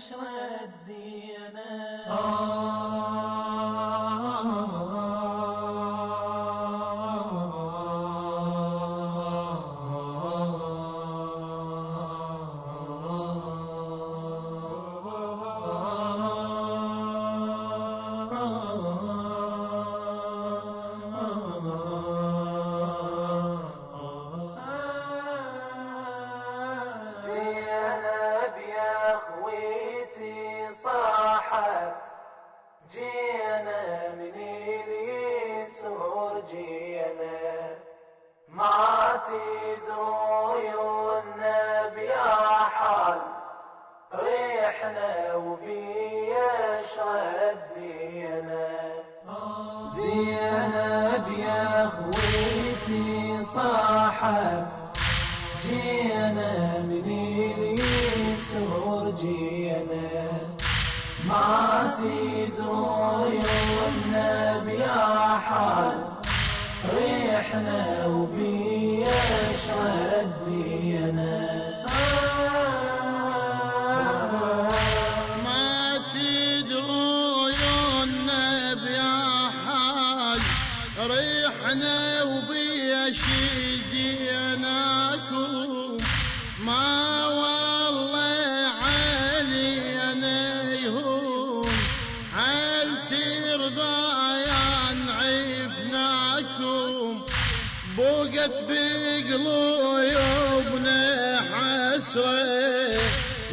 أشرى الديانات. جينا من اليسور جينا ما تدرون بيحال ريحنا وبيشرى الدينا. زينب يا خويتي صاحت جينا من اليسور جينا ما تدرون بيحال ريحنا وبيشرى الدينا. ما تدرون بيحال ريحنا وبيشجيناكم ما والله علينا يهون عال تربايان عفناكم بوقت بقلوبنا حسرة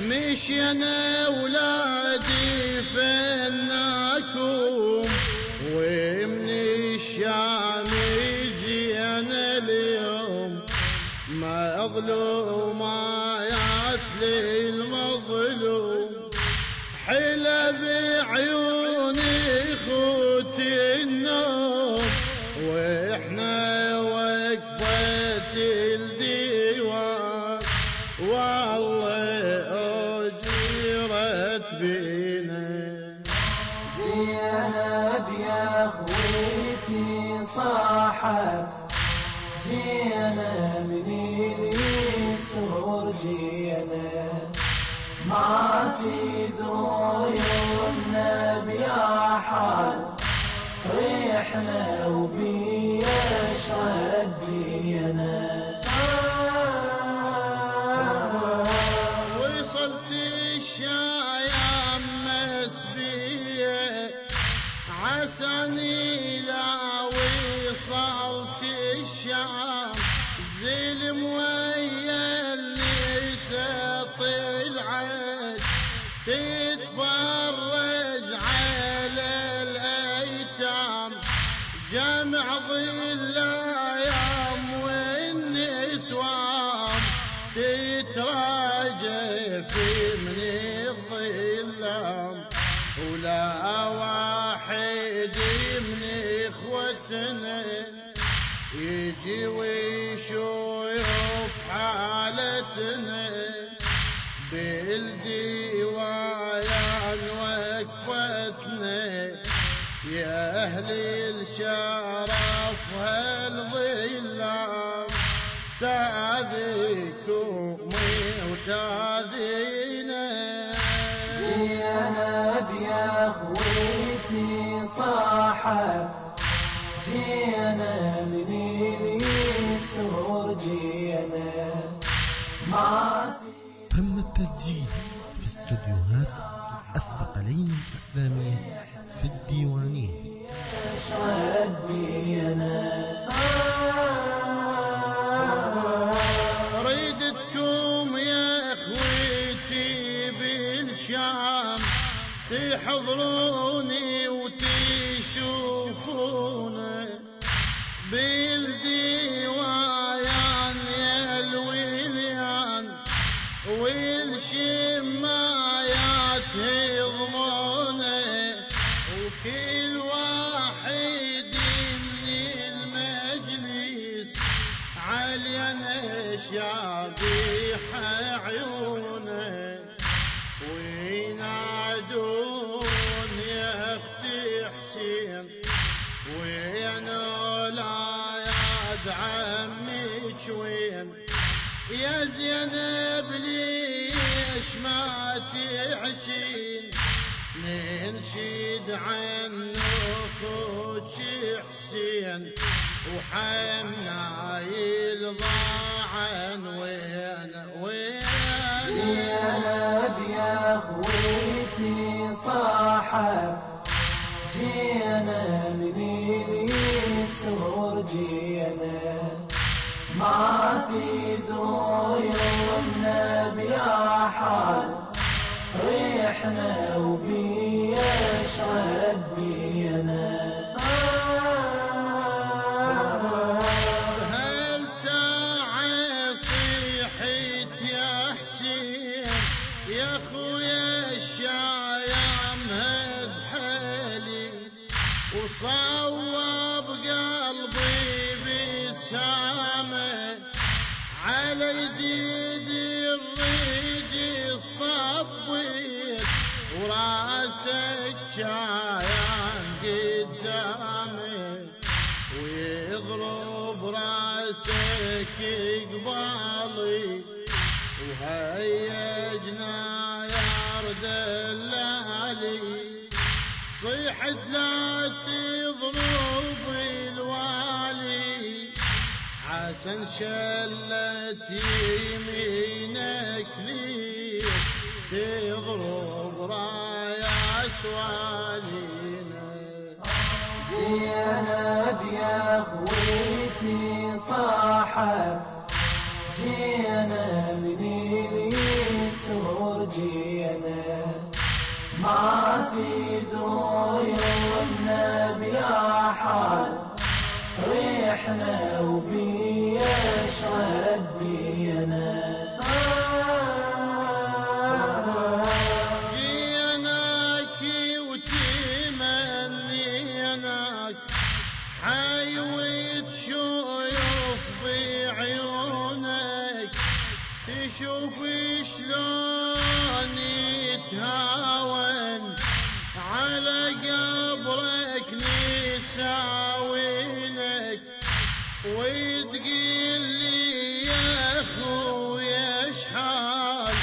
مشينا ولادي فناكم ومن الشام جينا اليوم مظلومات للمظلوم حلا بعيوني خوت النوم واحنا وقفت الديوان والله اجرت بينا. زينب يا خويتي صاحت جينا من اليسور جينا ما تدرون بيحال ريحنا وبيشرى الدينا. وصلت الشايم مسبية عساني لا وصلت الشام زلم ويا اللي طلعت تتفرج على الايتام جمع ظل ايام والنسوان تتراجف من الظلام ولا واحد من اخوتنا يجي ويشوف حالتنا بالديوان وقفتنا يا أهل الشرف هالظلام تاذيكم وتاذينا. زينب يا خويتي صاحت جينا من اليسور جينا ما تم التسجيل في استوديوهات الثقلين الإسلامية في الديوانية. ريدتكم يا اخويتي بالشام تحضروني وتشوفوني بالديوان يا الوليان والشمايات يضمونه وكل واحد من المجلس علينا شابيح عيونه وينادون يا اختي حسين وين اولاد عمك وين يا زينب ليش ما تعشين ننشد عن اخوك حسين وحنا يلضاعن وين زينب يا خويتي صاحت جينا من سور جينا ما تدروا يومنا بيا حال ريحنا وبيا شردينا هالساعة صيحت يا حسين يا خويا الشايم هد حالي وصوب قلبي بسامة على يزيد الريج صطبيت وراسك شايم قدامي ويضرب راسك قبالي وهيجنا يا ردلالي صيحت لا تضرب الوالي عسن شلت يمينك لي تضرب رايا سوالينا زينب يا خويتي صاحت جينا من سور جينا ما تدروا يومنا بيا حال ريحنا وبيا شردينا جيناك وتمنيناك حيوي تشوف بعيونك تشوف شلون يتهاون على قبرك نساوينك وتقيل لي يا خويا شحال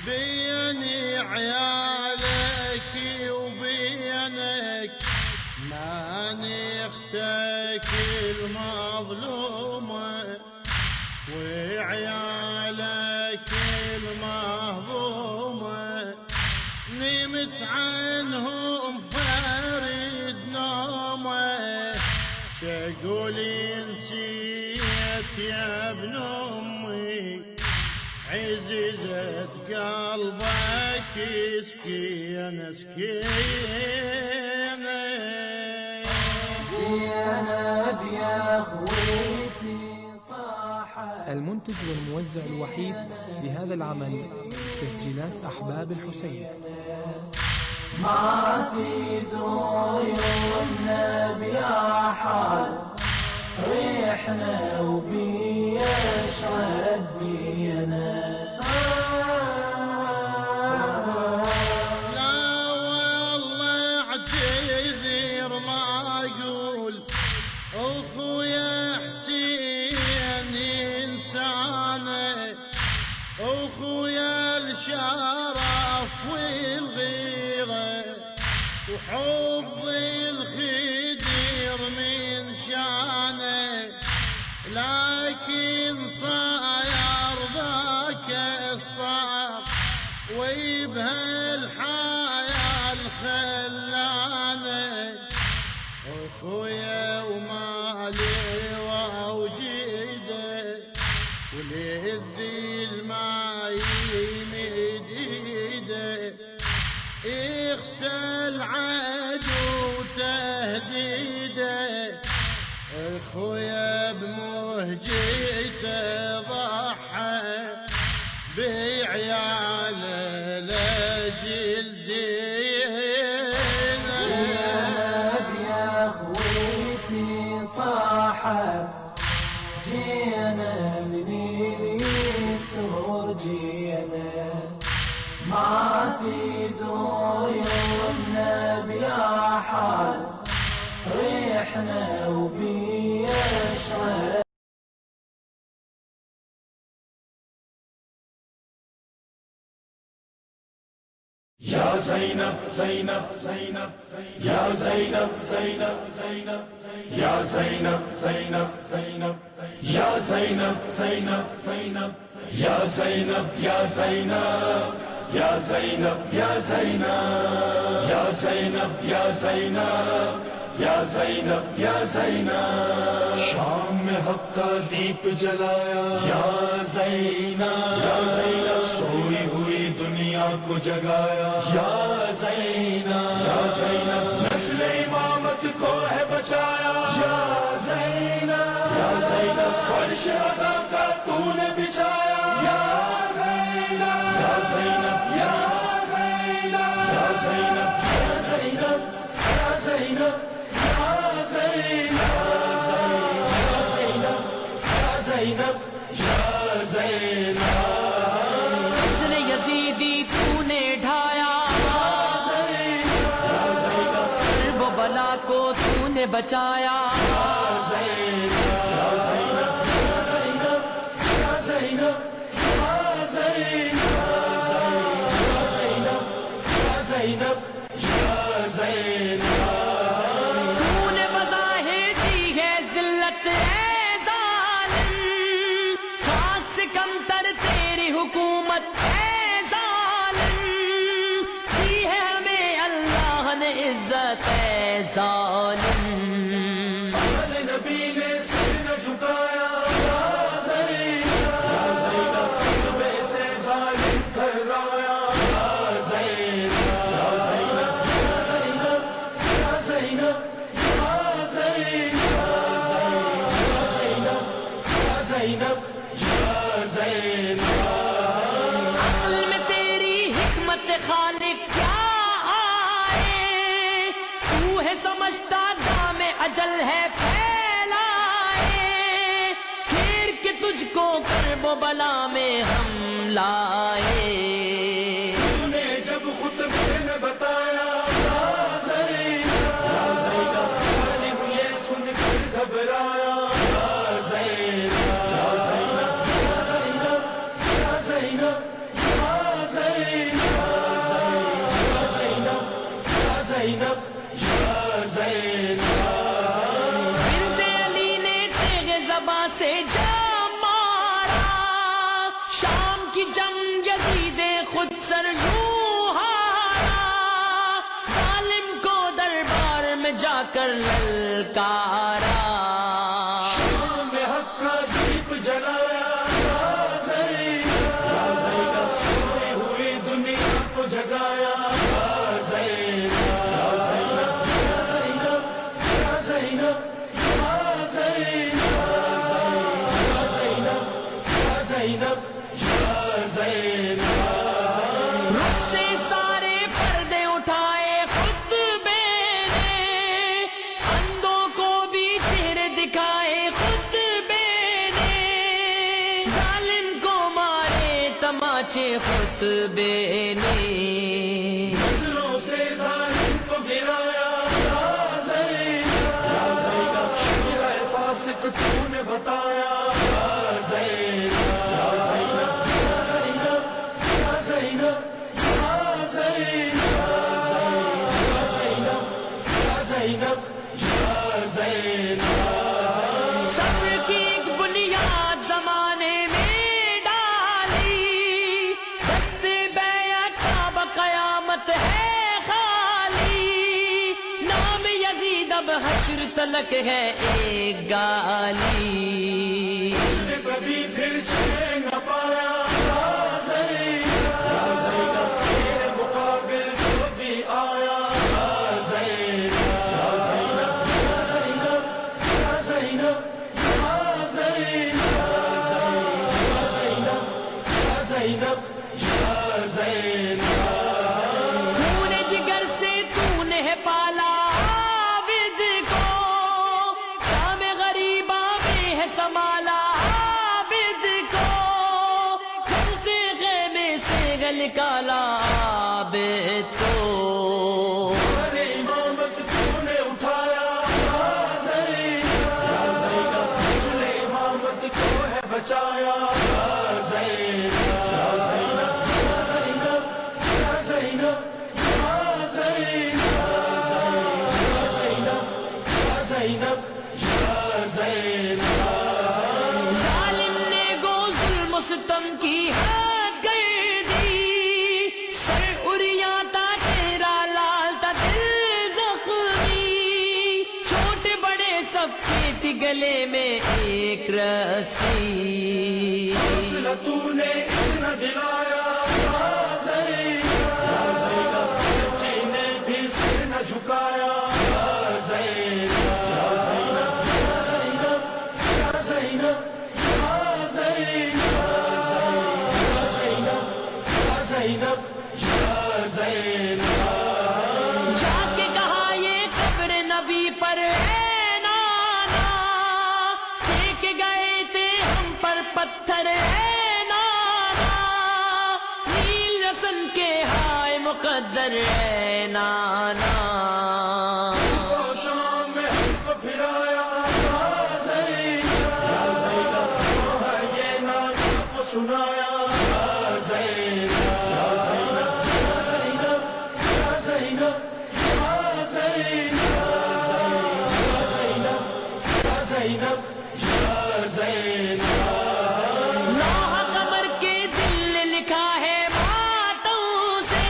بين عيالك وبينك ما نختك المظلومة وعيالك المهضومة نمت عنهم فرد نومه شقولي نسيت يا ابن امي عزيزة قلبك سكينة سكينة زينب يا خويتي صاحت. المنتج والموزع الوحيد لهذا العمل تسجيلات أحباب الحسين. ما تدروا يومنا بيا حال ريحنا وبيا شردينا لا والله اعتذر ما اقول اخويا حسين انسانه اخويا الشرف والغيره وحب الخدير من شانه لكن صاير ذاك الصعب وبهالحياة الخلانه اخويا ومالي ووجيده وللذيل ما يمد ايده اخسى العدو تهديده اخويا بمهجته ضحى بعياله لاجل دينه زينب يا خويتي صاحت جينا من سور جينا ما تدروا يومنا بيا حال ريحنا وبيا شرد یا زینب زینب زینب یا زینب زینب زینب یا زینب زینب زینب یا زینب زینب زینب یا زینب یا زینب یا زینب یا زینب یا زینب یا زینب یا زینب یا زینب شام میں حق کا دیپ جلایا یا زینب یا زینب سوئی ہوئی دنیا کو جگایا یا زینب یا زینب نسل امامت کو ہے بچایا یا زینب یا زینب فرش رضا کا تو نے بچھایا یا زینب یا زینب یا زینب یا زینب یا زینب یا زینب حسن یزیدی تو نے ڈھایا کرب و بلا کو تو نے بچایا حکومت ہے ظالم دی ہے ہمیں اللہ نے عزت ہے ظالم نبی نے سر نہ جھکایا یا زینب خطبے سے ظالم کرایا یا زینب یا زینب یا زینب یا زینب یا زینب یا زینب یا زینب خالق کیا آئے تو ہے سمجھتا دام اجل ہے پھیلائے پھر کے تجھ کو کرب و بلا میں ہم لائے تو نے جب خطبے میں بتایا یا زینب ظالم یہ سن کر گھبرایا یا زینب یا زینب یا زینب یا زینب بنت علی نے تیغ زباں سے جام مارا شام کی جنگ یزید خود سر یوں ہارا ظالم کو دربار میں جا کر للکارا شام میں حق کا دیپ جلایا یا زینب سوئی ہوئی دنیا کو جگایا یا زینب سے سارے پردے اٹھائے خطبے نے اندھوں کو بھی چہرے دکھائے خطبے نے ظالم کو مارے تماچے خطبے نے نظروں سے ظالم کو گرایا یا زینب شیرہ فاسق تو نے بتایا یا زینب یا زینب یا زینب یا زینب سب کی ایک بنیاد زمانے میں ڈالی دست بیعت کا قیامت ہے خالی نام یزید اب حشر تلک ہے ایک گالی کبھی پھر چھوڑ نہ پایا یا زینب تیرے مقابل جو بھی آیا یا زینب یا زینب یا زینب یا زینب یا زینب یا زینب یا زینب خون جگر سے تو نے پالا عابد کو کام غریبہ میں ہے سنبھالا گلے میں ایک رسی تو نے اتنا دلایا یا زینب جی نے بھی سر نہ جھکایا یا زینب یا زینب یا زینب یا زینب یا زینب یا زینب یا زینب جا کے کہا یہ قبر نبی پر ہے نانا پھینک گئے تھے ہم پر پتھر ہے نانا نیل رسن کے ہائے مقدر ہے نانا شام میں ہم کو پھرایا یا زینب جو ہے یہ نام کو سنایا یا زینب یا زینب یا زینب یا زینب یا زینب یا زینب یا زینب لوح قمر کے دل نے لکھا ہے باتوں سے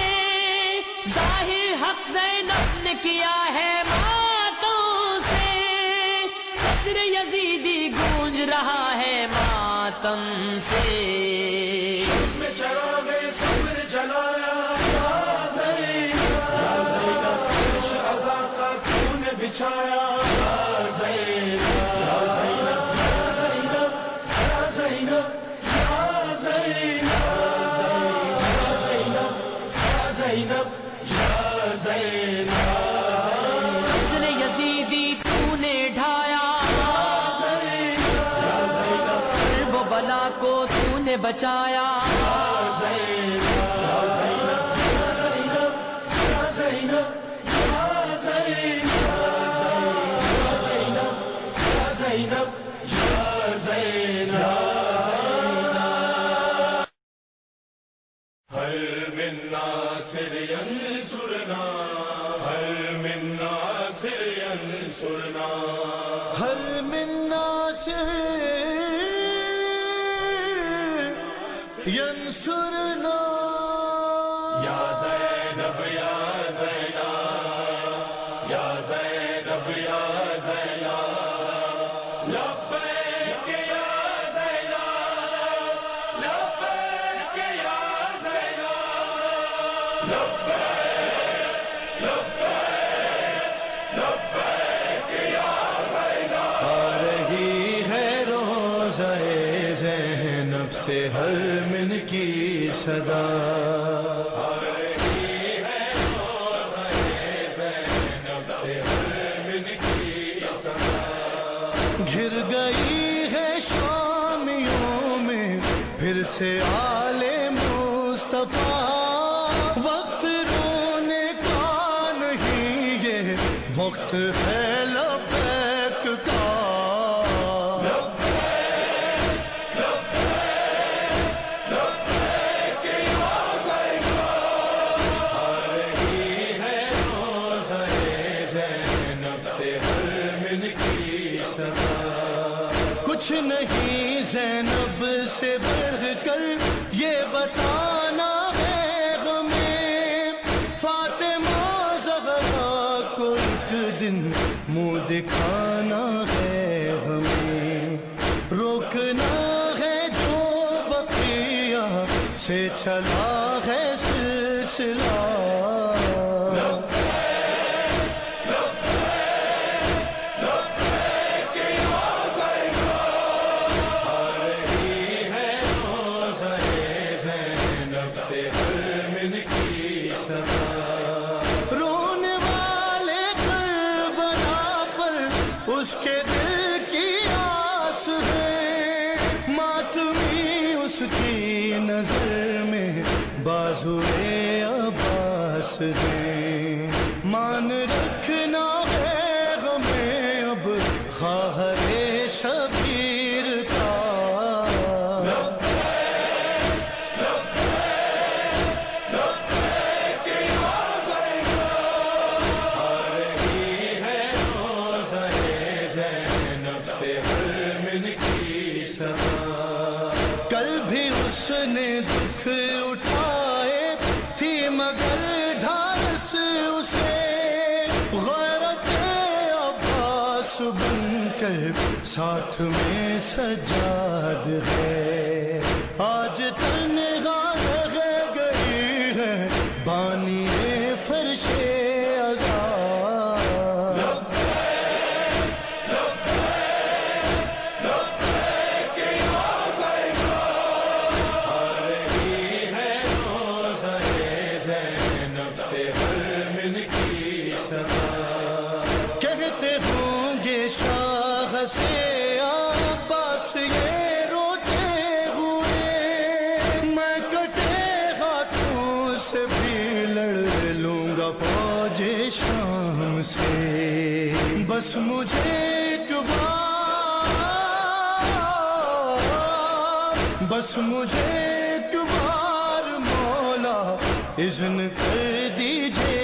ظاہر حق زینب نے کیا ہے باتوں سے قصر یزیدی گونج رہا ہے ماتم سے میں چراغ صبر جلایا یا زینب عرش عزا کا تو نے بچھایا یا زینب یا زینب یا زینب یا زینب یا زینب یا زینب یا زینب قصر یزیدی تو نے ڈھایا حرب و بلا کو تو نے بچایا هل من ناصر ينصرنا هل من ناصر ينصرنا هل من ناصر ينصرنا يا زينب يا زينب يا زينب يا زينب لبيك يا زينب لبيك يا زينب لبيك لبيك يا زينب آ رہی ہے روزہ زینب سے ہر من کی صدا آ رہی ہے روزہ زینب سے ہر من کی صدا گھر گئی ہے شامیوں میں پھر سے آل مصطفیٰ وقت رونے کا نہیں یہ وقت ہے لبیک کا کچھ نہیں زینب سے بڑھ کر یہ بتانا ہے غمیں فاطمہ زہرا کو ایک دن منہ دکھانا ہے ہمیں روکنا ہے جو بقیہ سے چلا ہے سلسلہ رونے والے کربلا پر اس کے دل کی آس ہے ماتمی اس کی نظر میں بازوئے عباس ہے مان رکھنا ہے ہمیں اب خواہر شبیر کا کل بھی اس نے دکھ اٹھائے تھی مگر ڈھارس اسے غیرت عباس بن کر ساتھ میں سجاد ہے. آج تنہا رہ گئی ہے بانی فرش عذاب. کہتے ہوں گے شاہ سے عباس یہ روتے ہوئے، میں کٹے ہاتھوں سے بھی لڑ لوں گا فوج شام سے. بس مجھے ایک بار، بس مجھے ایک بار مولا اذن کر دیجئے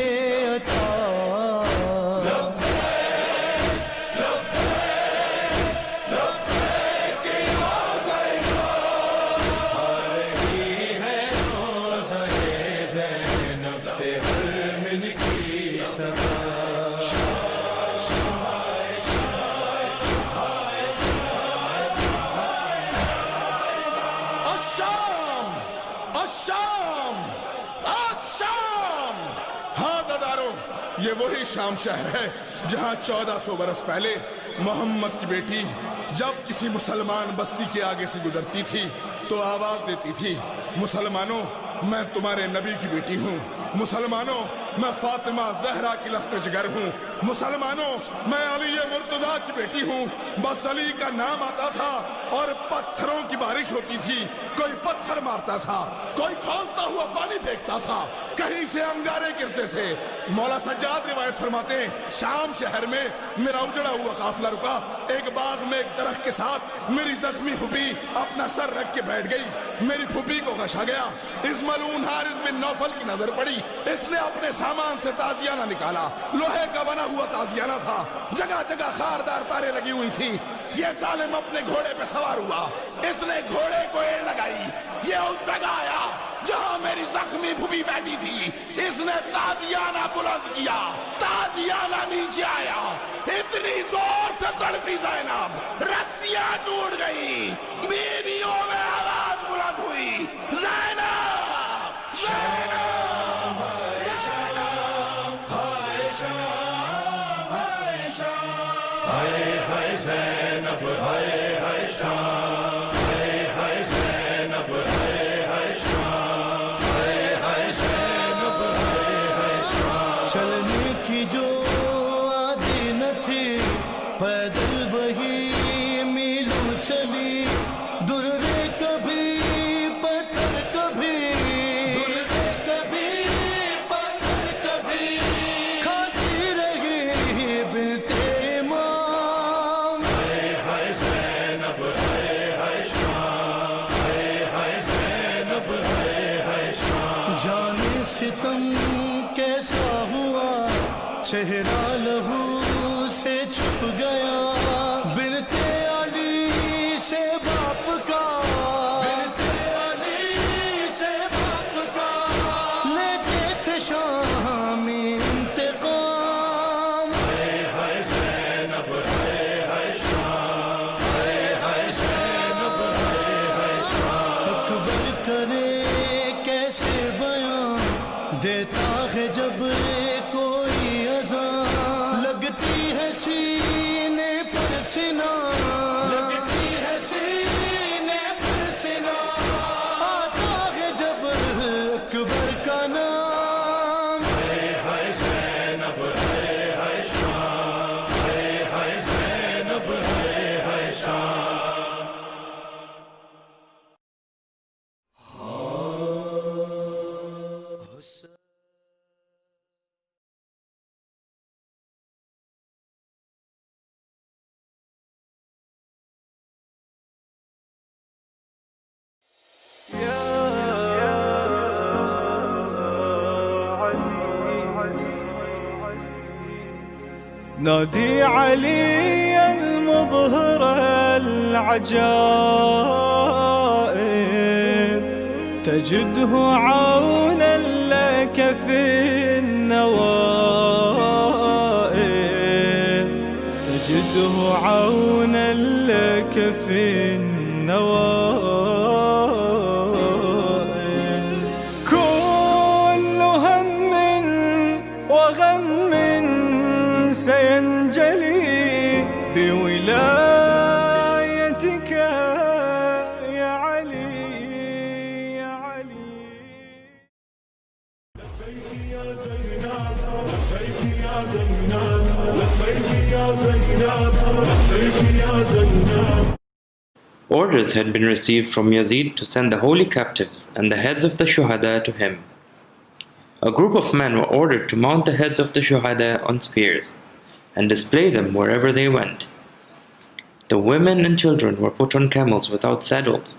عطا. یہ وہی شام شہر ہے جہاں 1400 برس پہلے محمد کی بیٹی جب کسی مسلمان بستی کے آگے سے گزرتی تھی تو آواز دیتی تھی، مسلمانوں میں تمہارے نبی کی بیٹی ہوں، مسلمانوں میں فاطمہ زہرا کی لخت جگر ہوں، مسلمانوں میں علی مرتضیٰ کی بیٹی ہوں. بس علی کا نام آتا تھا اور پتھروں کی بارش ہوتی تھی. کوئی پتھر مارتا تھا، کوئی کھولتا ہوا پانی پھینکتا تھا، کہیں سے انگارے گرتے تھے. مولا سجاد روایت فرماتے ہیں شام شہر میں میرا اجڑا ہوا قافلہ رکا. ایک باغ میں ایک درخت کے ساتھ میری زخمی پھوپھی اپنا سر رکھ کے بیٹھ گئی. میری پھوپھی کو غشا گیا. اس ملعون حارث بن نوفل کی نظر پڑی. اس نے اپنے سامان سے تازیانہ نکالا. لوہے کا بنا ہوا تازیانہ تھا، جگہ جگہ خاردار تاریں لگی ہوئی تھی. یہ ظالم اپنے گھوڑے پہ سوار ہوا. اس نے گھوڑے کو ایڑ لگائی. یہ اس جگہ آیا جہاں میری زخمی پھوپھی بیٹھی تھی. اس نے تازیانہ بلند کیا، تازیانہ نیچے آیا. اتنی زور سے تڑپی زینب، رسیاں ٹوٹ گئی. بیویوں میں آواز بلند ہوئی، زینب زینب. چلنے کی جو عادی نہ تھی، پیدل وہی میلوں چلی. درے کبھی پتھر کبھی، درے کبھی پتھر کبھی، کھاتی رہی بنت امام. جانے ستم کیسا ہوا، چہرہ لہو سے چھپ گیا. بنت علی سے باپ کا، بنت علی سے باپ کا، لیتے تھے شام انتقام. اکبر کرے کیسے بیان، دیتا ہے جب کوئی اذان. لگتی ہے سینے پر سینہ، لگتی ہے سینے پر سینہ. آتا ہے جب اکبر کا نام. نادي علي المظهر العجائب، تجده عونا لك في النوائب، تجده تجده عونا لك في النوائب كل هم وغم سينجلي بولايتك يا علي يا علي. Orders had been received from Yazid to send the holy captives and the heads of the shuhada to him. A group of men were ordered to mount the heads of the shuhada on spears and display them wherever they went. The women and children were put on camels without saddles.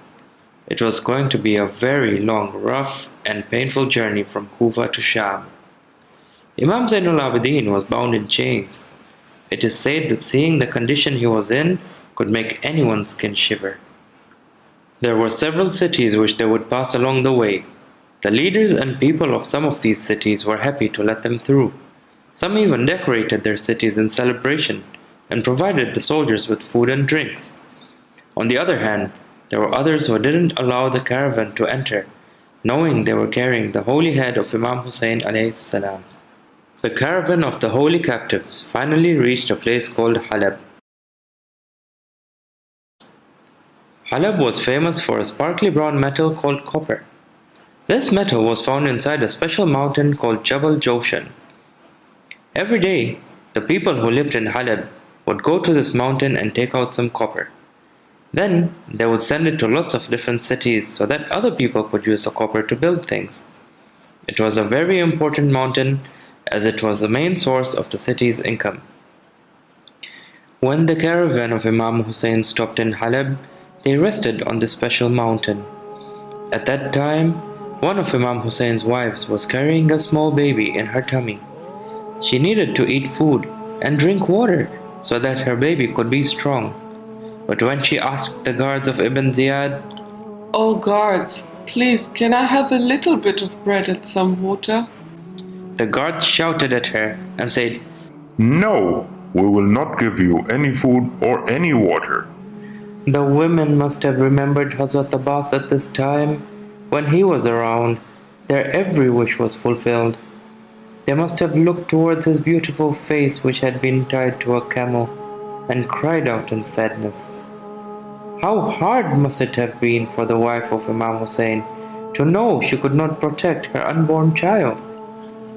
It was going to be a very long, rough and painful journey from Kufa to Sham. Imam Zainul Abidin was bound in chains. It is said that seeing the condition he was in could make anyone's skin shiver. There were several cities which they would pass along the way. The leaders and people of some of these cities were happy to let them through. Some even decorated their cities in celebration and provided the soldiers with food and drinks. On the other hand, there were others who didn't allow the caravan to enter, knowing they were carrying the holy head of Imam Hussein alayhi salam. The caravan of the holy captives finally reached a place called Halab. Halab was famous for a sparkly brown metal called copper. This metal was found inside a special mountain called Jabal Joshan. Every day, the people who lived in Halab would go to this mountain and take out some copper. Then, they would send it to lots of different cities so that other people could use the copper to build things. It was a very important mountain as it was the main source of the city's income. When the caravan of Imam Hussein stopped in Halab, they rested on this special mountain. At that time, one of Imam Hussein's wives was carrying a small baby in her tummy. She needed to eat food and drink water so that her baby could be strong. But when she asked the guards of Ibn Ziyad, "Oh guards, please can I have a little bit of bread and some water?" the guards shouted at her and said, "No, we will not give you any food or any water." The women must have remembered Hazrat Abbas at this time. When he was around, their every wish was fulfilled. They must have looked towards his beautiful face which had been tied to a camel and cried out in sadness. How hard must it have been for the wife of Imam Hussein to know she could not protect her unborn child.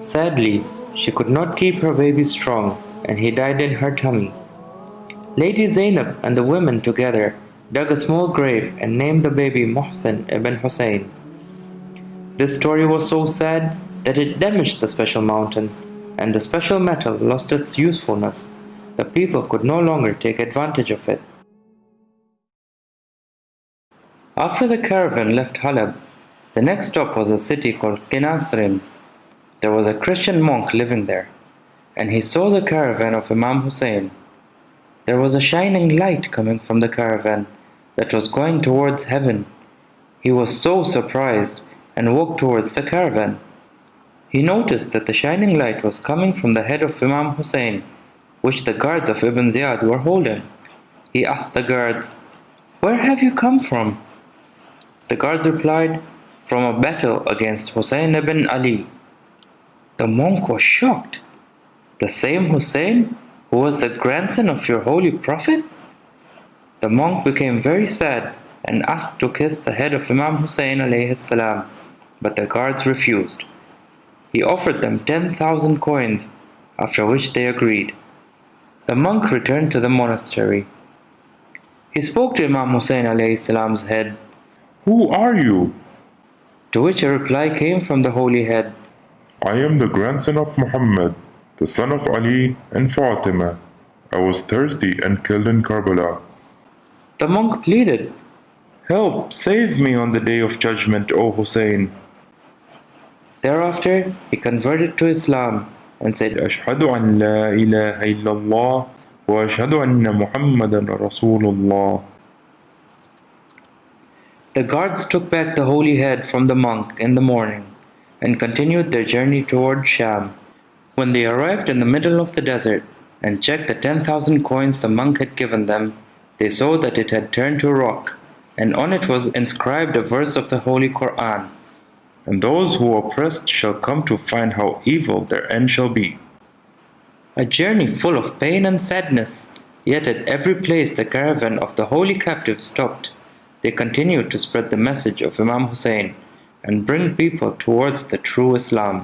Sadly, she could not keep her baby strong and he died in her tummy. Lady Zainab and the women together dug a small grave and named the baby Muhsin ibn Hussein. This story was so sad that it damaged the special mountain, and the special metal lost its usefulness. The people could no longer take advantage of it. After the caravan left Halab, the next stop was a city called Qinasrin. There was a Christian monk living there, and he saw the caravan of Imam Hussein. There was a shining light coming from the caravan that was going towards heaven. He was so surprised and walked towards the caravan. He noticed that the shining light was coming from the head of Imam Hussein, which the guards of Ibn Ziyad were holding. He asked the guards, "Where have you come from?" The guards replied, "From a battle against Hussein ibn Ali." The monk was shocked. "The same Hussein who was the grandson of your holy prophet?" The monk became very sad and asked to kiss the head of Imam Hussein alayhi salam, but the guards refused. He offered them 10,000 coins, after which they agreed. The monk returned to the monastery. He spoke to Imam Hussein alayhi salam's head. "Who are you?" To which a reply came from the holy head. "I am the grandson of Muhammad, the son of Ali and Fatima. I was thirsty and killed in Karbala." The monk pleaded, "Help, save me on the day of judgment, O Hussein." Thereafter, he converted to Islam and said, "Ashhadu an la ilaha illallah wa ashhadu anna Muhammadan Rasulullah." The guards took back the holy head from the monk in the morning and continued their journey toward Sham. When they arrived in the middle of the desert, and checked the 10,000 coins the monk had given them, they saw that it had turned to a rock, and on it was inscribed a verse of the Holy Quran, "And those who are oppressed shall come to find how evil their end shall be." A journey full of pain and sadness, yet at every place the caravan of the holy captives stopped, they continued to spread the message of Imam Hussein and bring people towards the true Islam.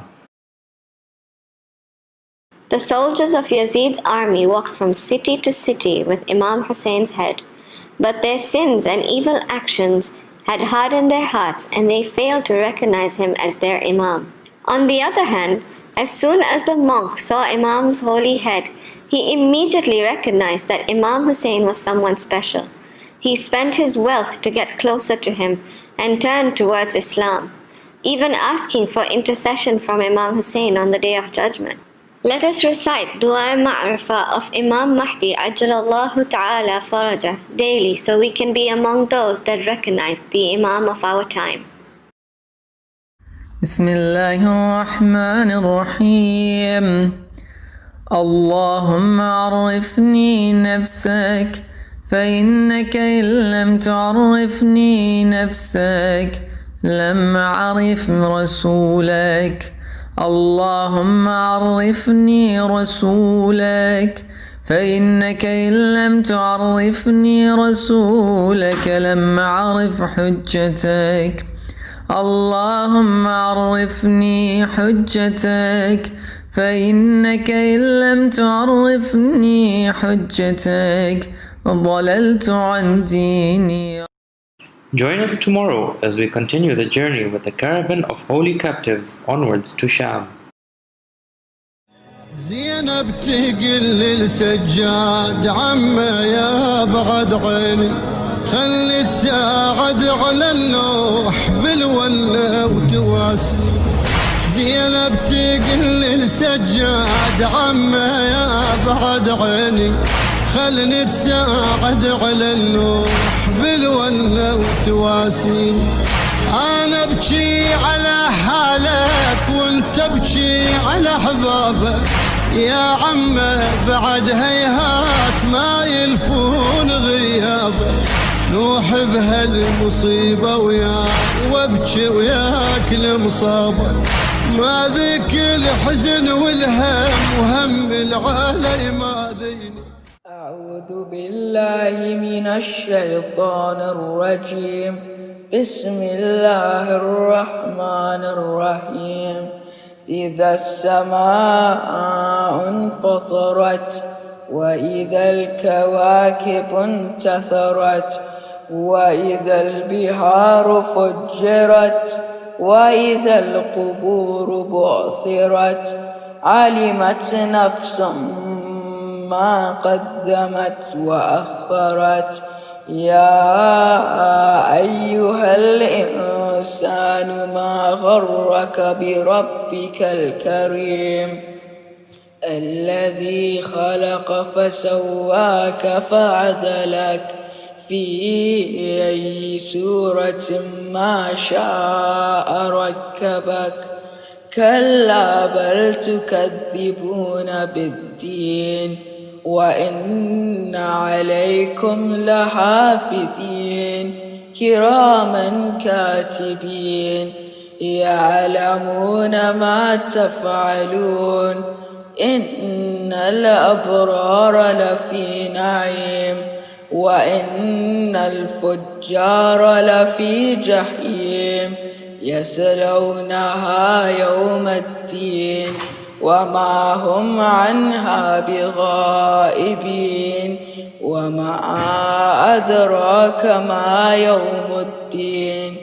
The soldiers of Yazid's army walked from city to city with Imam Hussein's head, but their sins and evil actions had hardened their hearts and they failed to recognize him as their Imam. On the other hand, as soon as the monk saw Imam's holy head, he immediately recognized that Imam Hussein was someone special. He spent his wealth to get closer to him and turned towards Islam, even asking for intercession from Imam Hussein on the Day of Judgment. Let us recite Dua Ma'rifah of Imam Mahdi Ajjalallahu Ta'ala Farajah daily so we can be among those that recognize the Imam of our time. بسم الله الرحمن الرحيم اللهم عرفني نفسك فإنك إن لم تعرفني نفسك لم أعرف رسولك اللهم عرفني رسولك فإنك إن لم تعرفني رسولك لم أعرف حجتك اللهم عرفني حجتك فإنك إن لم تعرفني حجتك ضللت عن ديني. Join us tomorrow as we continue the journey with the caravan of holy captives onwards to Sham. زينب تقل للسجاد عمه يا بعد عيني خلي تساعد على اللوح بالوله وتواسي زينب تقل للسجاد عمه يا بعد عيني خلني تساعد على اللوح بالوله وتواسي انا ابكي على حالك وانت ابكي على احبابك يا عمه بعد هيهات ما يلفون غيابك نوح بهالمصيبه وياك وابكي وياك المصابه ما ذيك الحزن والهم وهم العالم ما ذيني. أعوذ بالله من الشيطان الرجيم بسم الله الرحمن الرحيم إذا السماء انفطرت وإذا الكواكب انتثرت وإذا البحار فجرت وإذا القبور بعثرت علمت نفس ما قدمت وأخرت يا أيها الإنسان ما غرك بربك الكريم الذي خلق فسواك فعدلك في أي سورة ما شاء ركبك كلا بل تكذبون بالدين وإن عليكم لحافظين كراما كاتبين يعلمون ما تفعلون إن الأبرار لفي نعيم وإن الفجار لفي جحيم يصلونها يوم الدين وما هم عنها بغائبين وما أدراك ما يوم الدين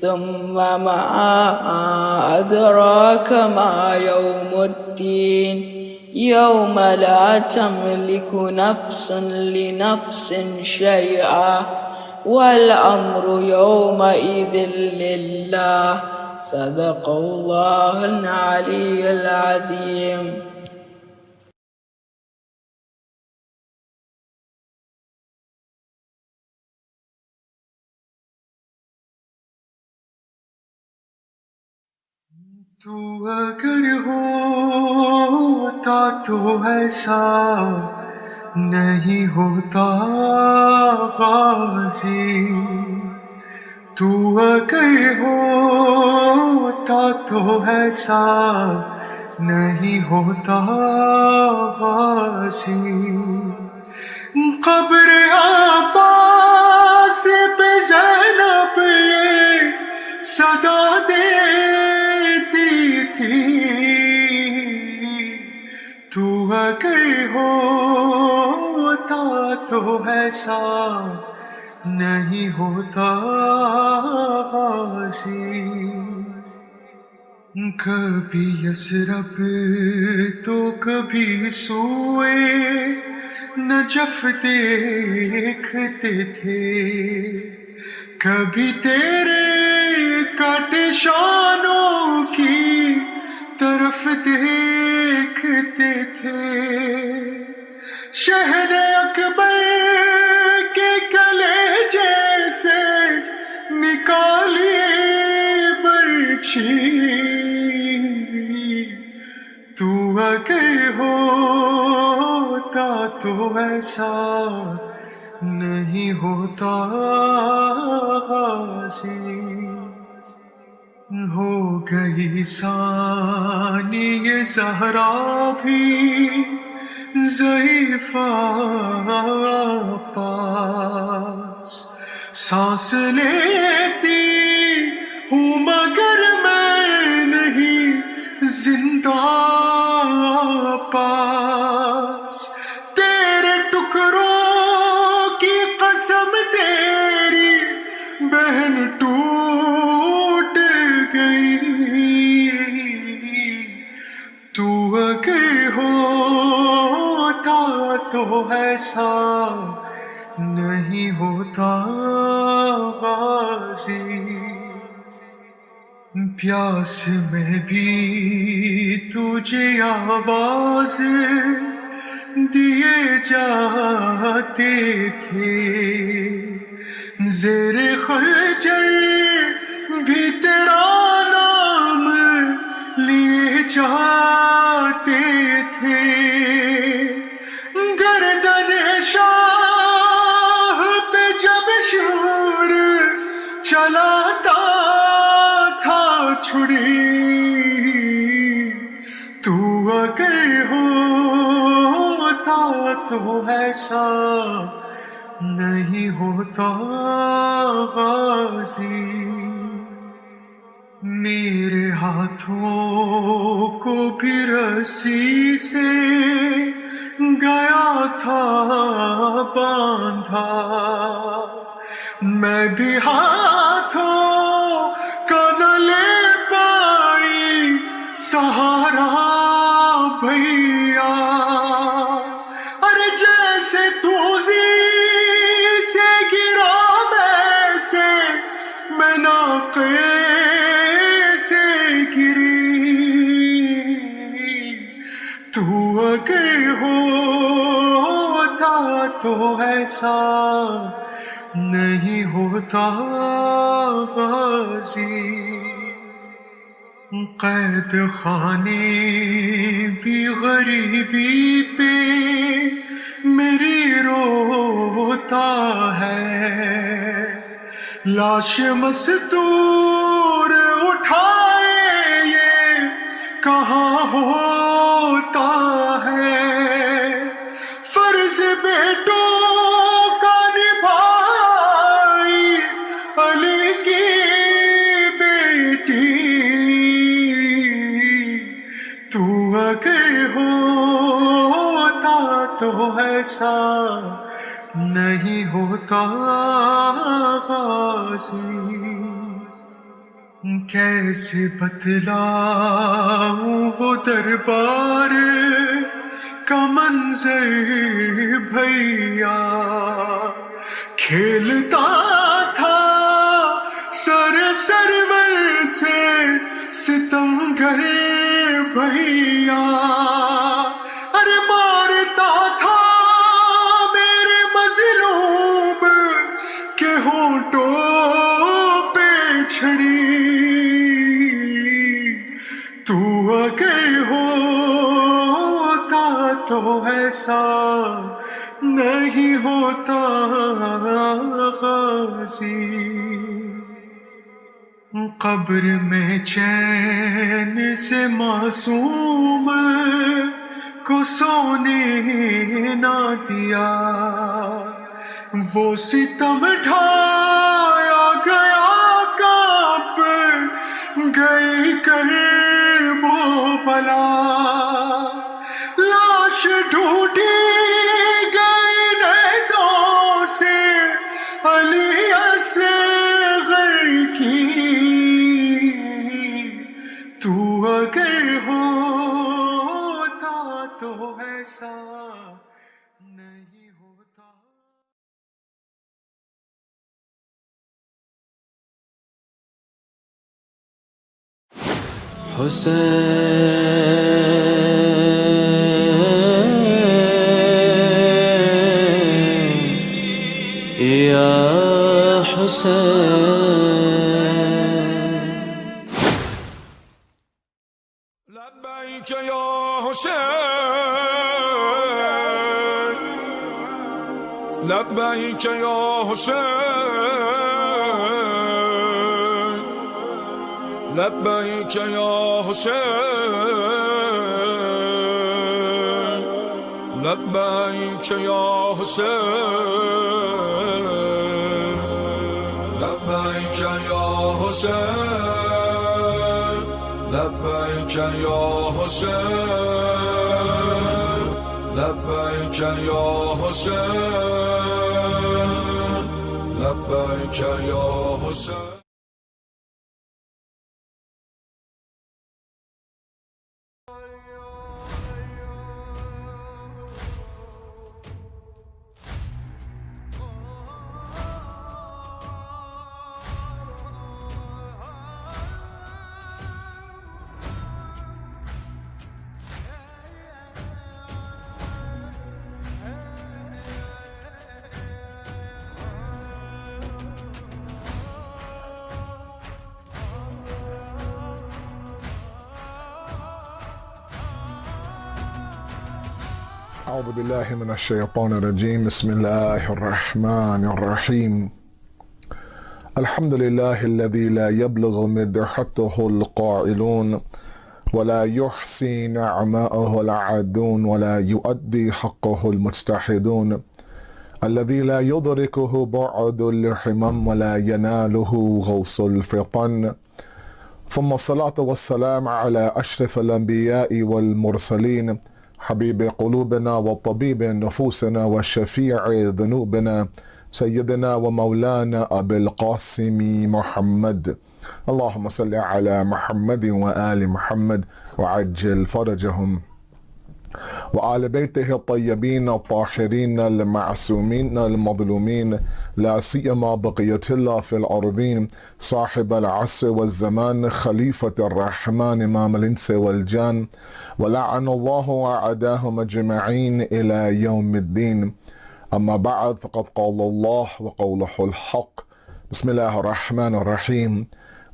ثم ما أدراك ما يوم الدين يوم لا تملك نفس لنفس شيئا والأمر يومئذ لله صدق الله العلي العظيم. تو اگر ہوتا تو ایسا نہیں ہوتا غازی، تو اگر ہوتا تو ایسا نہیں ہوتا غازی. قبر عباس پہ زینب یہ صدا دیتی تھی، تو اگر ہوتا تو ایسا نہیں ہوتا غازی. کبھی یثرب تو کبھی سوئے نجف دیکھتے تھے، کبھی تیرے کاٹے شانوں کی طرف دیکھتے تھے. شہر اکبر کے کلیجے سے نکالیے برچھی، تو اگر ہوتا تو ایسا نہیں ہوتا غازی. ہو گئی ثانی زہرا بھی ضعیفہ پاس، سانس لیتی ہوں مگر میں نہیں زندہ پاس. تیرے ٹکڑوں کی قسم تیری بہن ٹوٹ گئی، تو اگر ہوتا تو ایسا نہیں ہوتا غازی. پیاس میں بھی تجھے آواز دیے جاتے تھے، زیر خنجر بھی تیرا نام لیے جاتے تھے. گردن شاہ پہ جب شور چلاتا تھا چھری، تو اگر ہوتا تو ایسا نہیں ہوتا غازی. میرے ہاتھوں کو بھی رسی سے گیا تھا باندھا، میں بھی ہاتھوں کا نہ لے پائی سہارا بھیا. ارے جیسے تو سے گرا ویسے میں ناقے سے گری، تو اگر ہوتا تو ایسا نہیں ہوتا غازی. قید خانے بھی غریبی پہ میری روتا ہے، لاش مستور اٹھائے یہ کہاں ہوتا ہے. فرض بیٹوں کا نبھائی علی کی بیٹی، تو اگر ہوتا تو ایسا نہیں ہوتا غازی. کیسے بتلاؤں وہ دربار کا منظر بھیا، کھیلتا تھا سرور سے ستمگر بھیا. ارے مارتا تھا میرے مظلوم کے ہونٹوں پہ چھڑی، تو ایسا نہیں ہوتا غازی، قبر میں چین سے معصوم کو سونے نہ دیا، وہ ستم ڈھایا گیا کانپ گئی کرب و بلا، لاش ڈھونڈی گئی نیزوں سے علی اصغر کی، تو اگر ہوتا تو ایسا نہیں ہوتا۔ حسین یا حسین، لبیک یا حسین، لبیک یا حسین، لبیک یا حسین، لبیک یا حسین، لبیک یا حسین، لبیک یا حسین، لبیک یا حسین، لبیک یا حسین۔ أعوذ بالله من الشيطان الرجيم. بسم الله الرحمن الرحيم. الحمد لله الذي لا يبلغ مدحته القائلون ولا يحصي نعماءه العادون ولا يؤدي حقه المجتهدون، الذي لا يدركه بعد الحمم ولا يناله غوص الفطن، ثم الصلاة والسلام على أشرف الأنبياء والمرسلين، حبيب قلوبنا وطبيب نفوسنا وشفيع ذنوبنا، سيدنا ومولانا أبي القاسم محمد. اللهم صل على محمد وآل محمد وعجل فرجهم، وآل بيته الطيبين الطاهرين المعصومين المظلومين، لا سيما بقية الله في الأرضين، صاحب العصر والزمان، خليفة الرحمن إمام الإنس والجان، ولعن الله أعداهم أجمعين إلى يوم الدين. أما بعد، فقد قال الله وقوله الحق. بسم الله الرحمن الرحيم.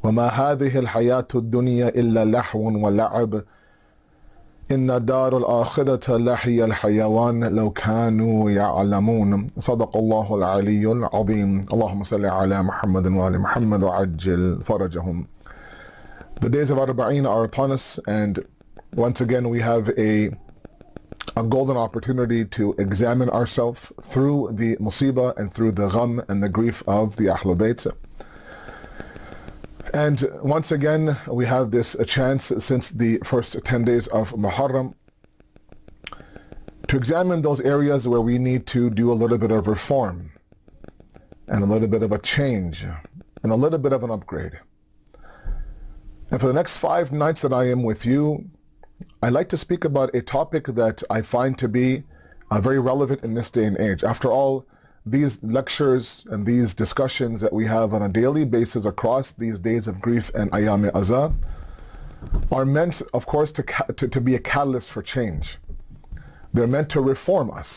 وما هذه الحياة الدنيا إلا لهو ولعب، إن دار الآخرة لهي الحيوان لو كانوا يعلمون. صدق الله العلي العظيم. اللهم صل على محمد وآل محمد وعجل فرجهم. The days of Arbaeen are upon us, and once again we have a golden opportunity to examine ourselves through the musibah and through the gham and the grief of the Ahlul Bayt. And once again, we have this chance since the first 10 days of Muharram to examine those areas where we need to do a little bit of reform and a little bit of a change and a little bit of an upgrade. And for the next 5 nights that I am with you, I'd like to speak about a topic that I find to be very relevant in this day and age. After all, these lectures and these discussions that we have on a daily basis across these days of grief and Ayam-e-Azab are meant, of course, to be a catalyst for change. They're meant to reform us.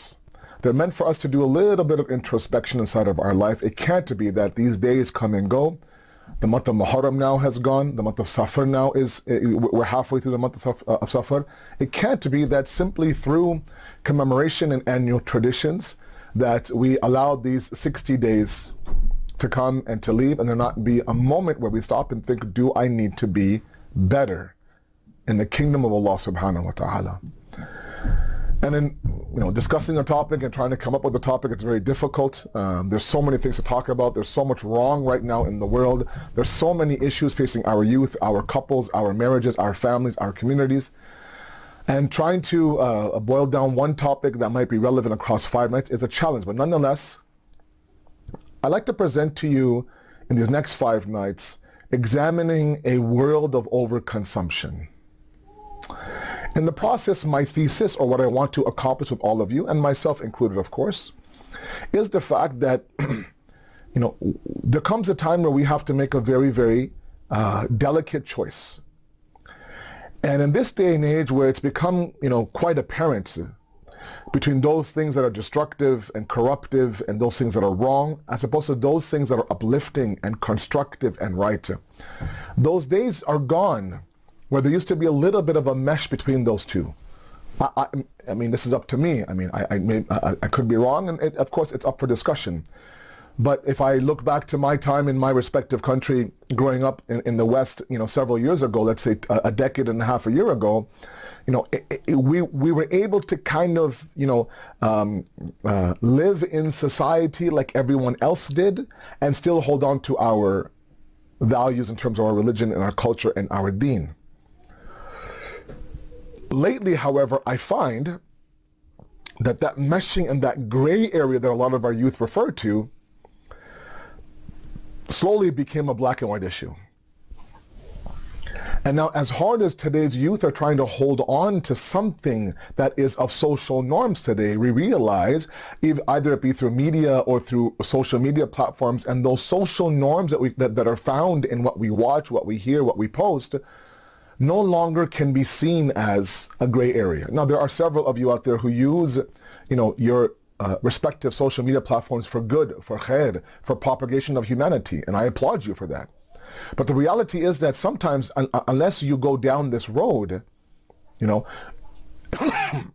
They're meant for us to do a little bit of introspection inside of our life. It can't be that these days come and go The month of Muharram now has gone. The month of Safar now we're halfway through the month of Safar. It can't be that simply through commemoration and annual traditions that we allow these 60 days to come and to leave, and there not be a moment where we stop and think, do I need to be better in the kingdom of Allah subhanahu wa ta'ala? And then, discussing a topic and trying to come up with a topic, it's very difficult. There's so many things to talk about. There's so much wrong right now in the world. There's so many issues facing our youth, our couples, our marriages, our families, our communities. And trying to boil down one topic that might be relevant across 5 nights is a challenge. But nonetheless, I'd like to present to you in these next 5 nights examining a world of overconsumption. In the process, my thesis, or what I want to accomplish with all of you, and myself included, of course, is the fact that there comes a time where we have to make a very, very delicate choice. And in this day and age where it's become, quite apparent between those things that are destructive and corruptive and those things that are wrong, as opposed to those things that are uplifting and constructive and right, those days are gone where there used to be a little bit of a mesh between those two. I mean, this is up to me. I mean, I could be wrong, and of course it's up for discussion. But if I look back to my time in my respective country, growing up in the West, several years ago, let's say a decade and a half, a year ago, we were able to kind of, live in society like everyone else did, and still hold on to our values in terms of our religion and our culture and our deen. Lately, however, I find that meshing and that gray area that a lot of our youth refer to slowly became a black and white issue. And now, as hard as today's youth are trying to hold on to something that is of social norms today, we realize, either it be through media or through social media platforms, and those social norms that are found in what we watch, what we hear, what we post, no longer can be seen as a gray area. Now, there are several of you out there who use, your respective social media platforms for good, for khair, for propagation of humanity, and I applaud you for that. But the reality is that sometimes, unless you go down this road,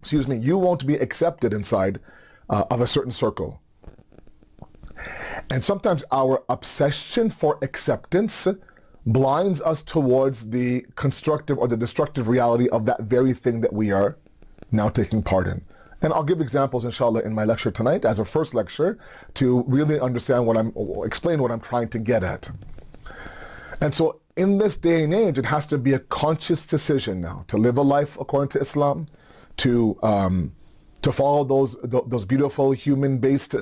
excuse me, you won't be accepted inside of a certain circle. And sometimes our obsession for acceptance blinds us towards the constructive or the destructive reality of that very thing that we are now taking part in. And I'll give examples, inshallah, in my lecture tonight as a first lecture to really understand explain what I'm trying to get at. And so in this day and age, it has to be a conscious decision now to live a life according to Islam, to follow those beautiful human-based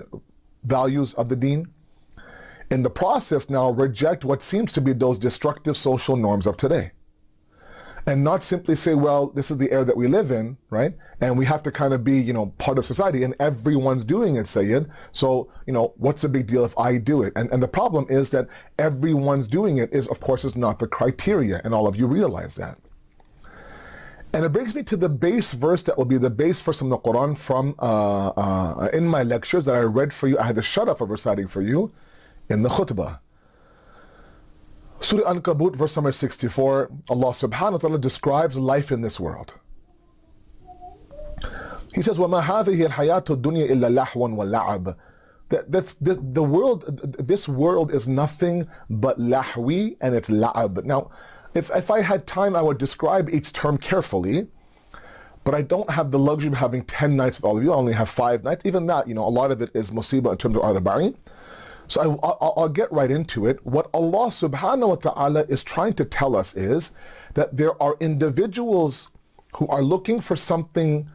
values of the deen. In the process now, reject what seems to be those destructive social norms of today. And not simply say, well, this is the era that we live in, right? And we have to kind of be, part of society, and everyone's doing it, Sayyid. So, what's the big deal if I do it? And the problem is that everyone's doing it is not the criteria, and all of you realize that. And it brings me to the base verse that will be the base verse from the Quran from in my lectures that I read for you. I had the sharaf of reciting for you in the khutbah. Surah Ankabut, verse number 64, Allah subhanahu wa ta'ala describes life in this world. He says, وَمَا هَذِهِ الْحَيَاةُ الدُّنْيَا إِلَّا لَحْوًا وَلَعَبٌ. This world is nothing but lahwi, and it's la'ab. Now, if I had time, I would describe each term carefully, but I don't have the luxury of having 10 nights with all of you. I only have 5 nights. Even that, a lot of it is musibah in terms of Arbaeen. So I'll get right into it. What Allah subhanahu wa ta'ala is trying to tell us is that there are individuals who are looking for something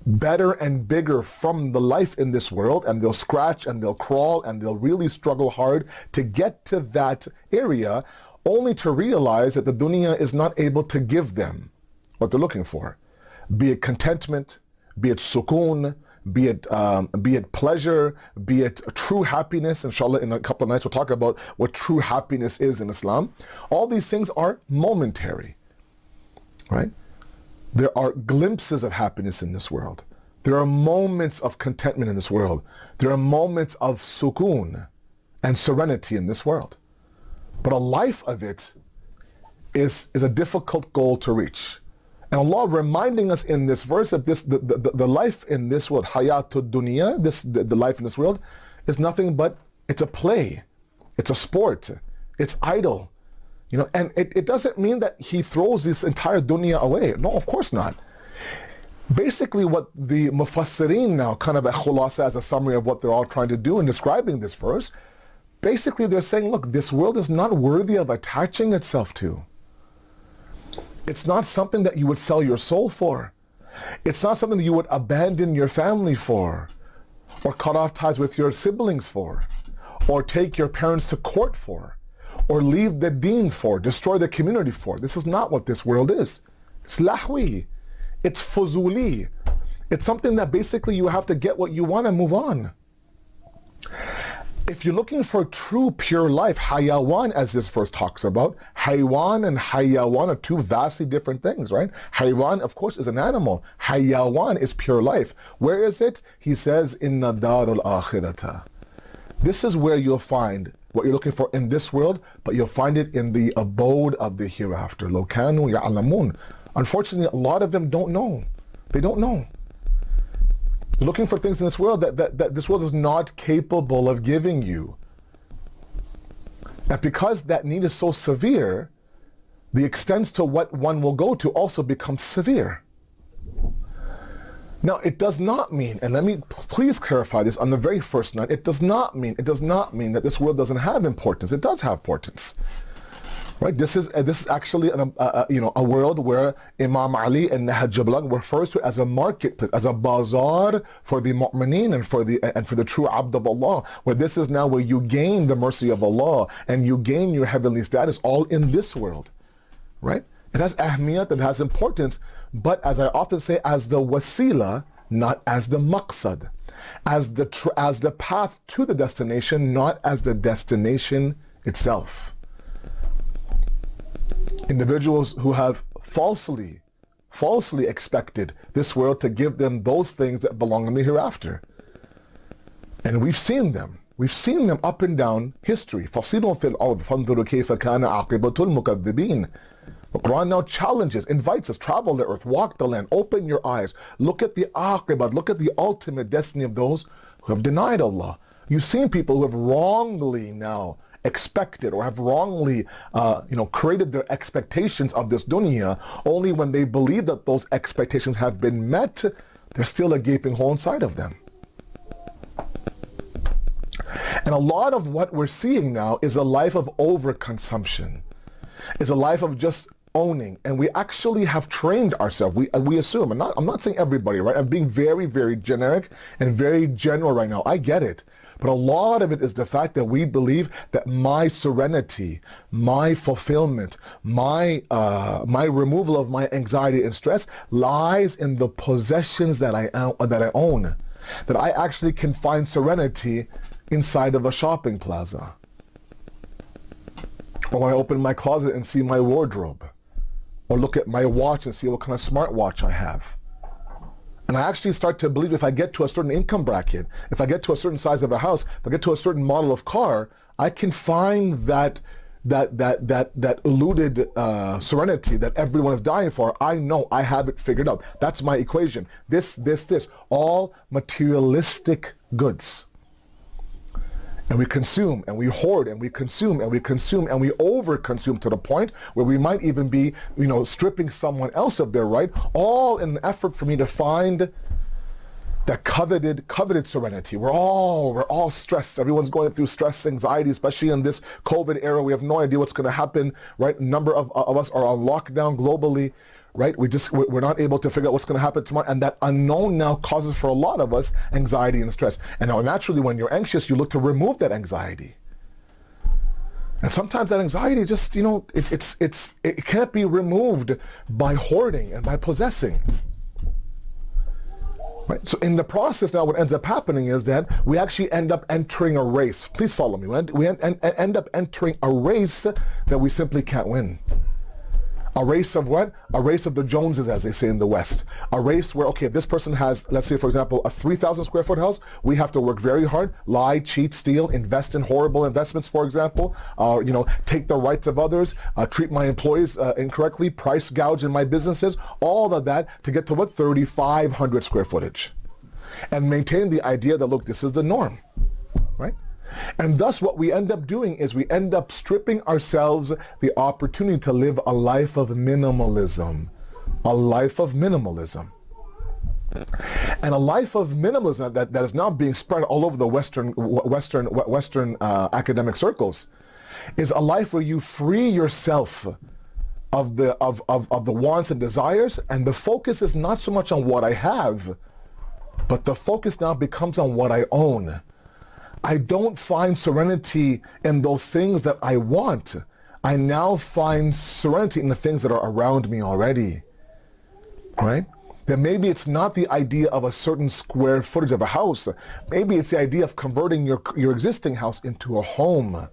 better and bigger from the life in this world, and they'll scratch and they'll crawl and they'll really struggle hard to get to that area, only to realize that the dunya is not able to give them what they're looking for. Be it contentment, be it sukoon, be it pleasure, be it true happiness. Inshallah, in a couple of nights we'll talk about what true happiness is in Islam. All these things are momentary, right? There are glimpses of happiness in this world. There are moments of contentment in this world. There are moments of sukoon and serenity in this world. But a life of it is a difficult goal to reach. And Allah reminding us in this verse that the life in this world, hayatud dunya, the life in this world, is nothing but, it's a play, it's a sport, it's idle. And it doesn't mean that he throws this entire dunya away. No, of course not. Basically what the mufassirin now, kind of a khulasa as a summary of what they're all trying to do in describing this verse, basically they're saying, look, this world is not worthy of attaching itself to. It's not something that you would sell your soul for. It's not something that you would abandon your family for, or cut off ties with your siblings for, or take your parents to court for, or leave the deen for, destroy the community for. This is not what this world is. It's lahwi. It's fuzuli. It's something that basically you have to get what you want and move on. If you're looking for true pure life, hayawan, as this verse talks about, haywan and hayawan are two vastly different things, right? Haywan, of course, is an animal. Hayawan is pure life. Where is it? He says, inna darul akhirata. This is where you'll find what you're looking for in this world, but you'll find it in the abode of the hereafter. Lo kanu ya'lamun. Unfortunately, a lot of them don't know. They don't know. They're looking for things in this world that this world is not capable of giving you. And because that need is so severe, the extent to what one will go to also becomes severe. Now, it does not mean, and let me please clarify this on the very first night, it does not mean that this world doesn't have importance. It does have importance. Right? This is actually a world where Imam Ali and Nahaj al-Balagh refers to as a marketplace, as a bazaar for the mu'mineen and for the true abd of Allah, where this is now where you gain the mercy of Allah and you gain your heavenly status all in this world. Right? It has ahmiyat, it has importance, but as I often say, as the wasila, not as the maqsad, as the path to the destination, not as the destination itself. Individuals who have falsely expected this world to give them those things that belong in the hereafter. And we've seen them up and down history. فَصِيلٌ فِي الْأَرْضِ فَانْظُرُوا كَيْفَ كَانَ عَاقِبَةُ الْمُكَذِّبِينَ. The Quran now challenges, invites us, travel the earth, walk the land, open your eyes, look at the aqibah, look at the ultimate destiny of those who have denied Allah. You've seen people who have wrongly now expected or have wrongly created their expectations of this dunya. Only when they believe that those expectations have been met, there's still a gaping hole inside of them. And a lot of what we're seeing now is a life of overconsumption, is a life of just owning. And we actually have trained ourselves. We assume, I'm not saying everybody, right? I'm being very, very generic and very general right now. I get it. But a lot of it is the fact that we believe that my serenity, my fulfillment, my removal of my anxiety and stress lies in the possessions that I own. That I actually can find serenity inside of a shopping plaza. Or when I open my closet and see my wardrobe. Or look at my watch and see what kind of smartwatch I have. And I actually start to believe if I get to a certain income bracket, if I get to a certain size of a house, if I get to a certain model of car, I can find that eluded serenity that everyone is dying for. I know I have it figured out. That's my equation. This, all materialistic goods. And we consume, and we hoard, and we consume, and we consume, and we overconsume to the point where we might even be, stripping someone else of their right, all in an effort for me to find that coveted serenity. We're all stressed. Everyone's going through stress, anxiety, especially in this COVID era. We have no idea what's going to happen, right? A number of us are on lockdown globally. Right? We're not able to figure out what's going to happen tomorrow. And that unknown now causes for a lot of us anxiety and stress. And now naturally when you're anxious, you look to remove that anxiety. And sometimes that anxiety just, it can't be removed by hoarding and by possessing. Right? So in the process now what ends up happening is that we actually end up entering a race. Please follow me. We end up entering a race that we simply can't win. A race of what? A race of the Joneses, as they say in the West. A race where, okay, this person has, let's say, for example, a 3,000 square foot house. We have to work very hard, lie, cheat, steal, invest in horrible investments, for example, take the rights of others, treat my employees incorrectly, price gouge in my businesses, all of that to get to what? 3,500 square footage. And maintain the idea that, look, this is the norm, right? And thus what we end up doing is we end up stripping ourselves the opportunity to live a life of minimalism. A life of minimalism. And a life of minimalism that is now being spread all over the Western academic circles is a life where you free yourself of the wants and desires, and the focus is not so much on what I have, but the focus now becomes on what I own. I don't find serenity in those things that I want. I now find serenity in the things that are around me already, right? Then maybe it's not the idea of a certain square footage of a house. Maybe it's the idea of converting your existing house into a home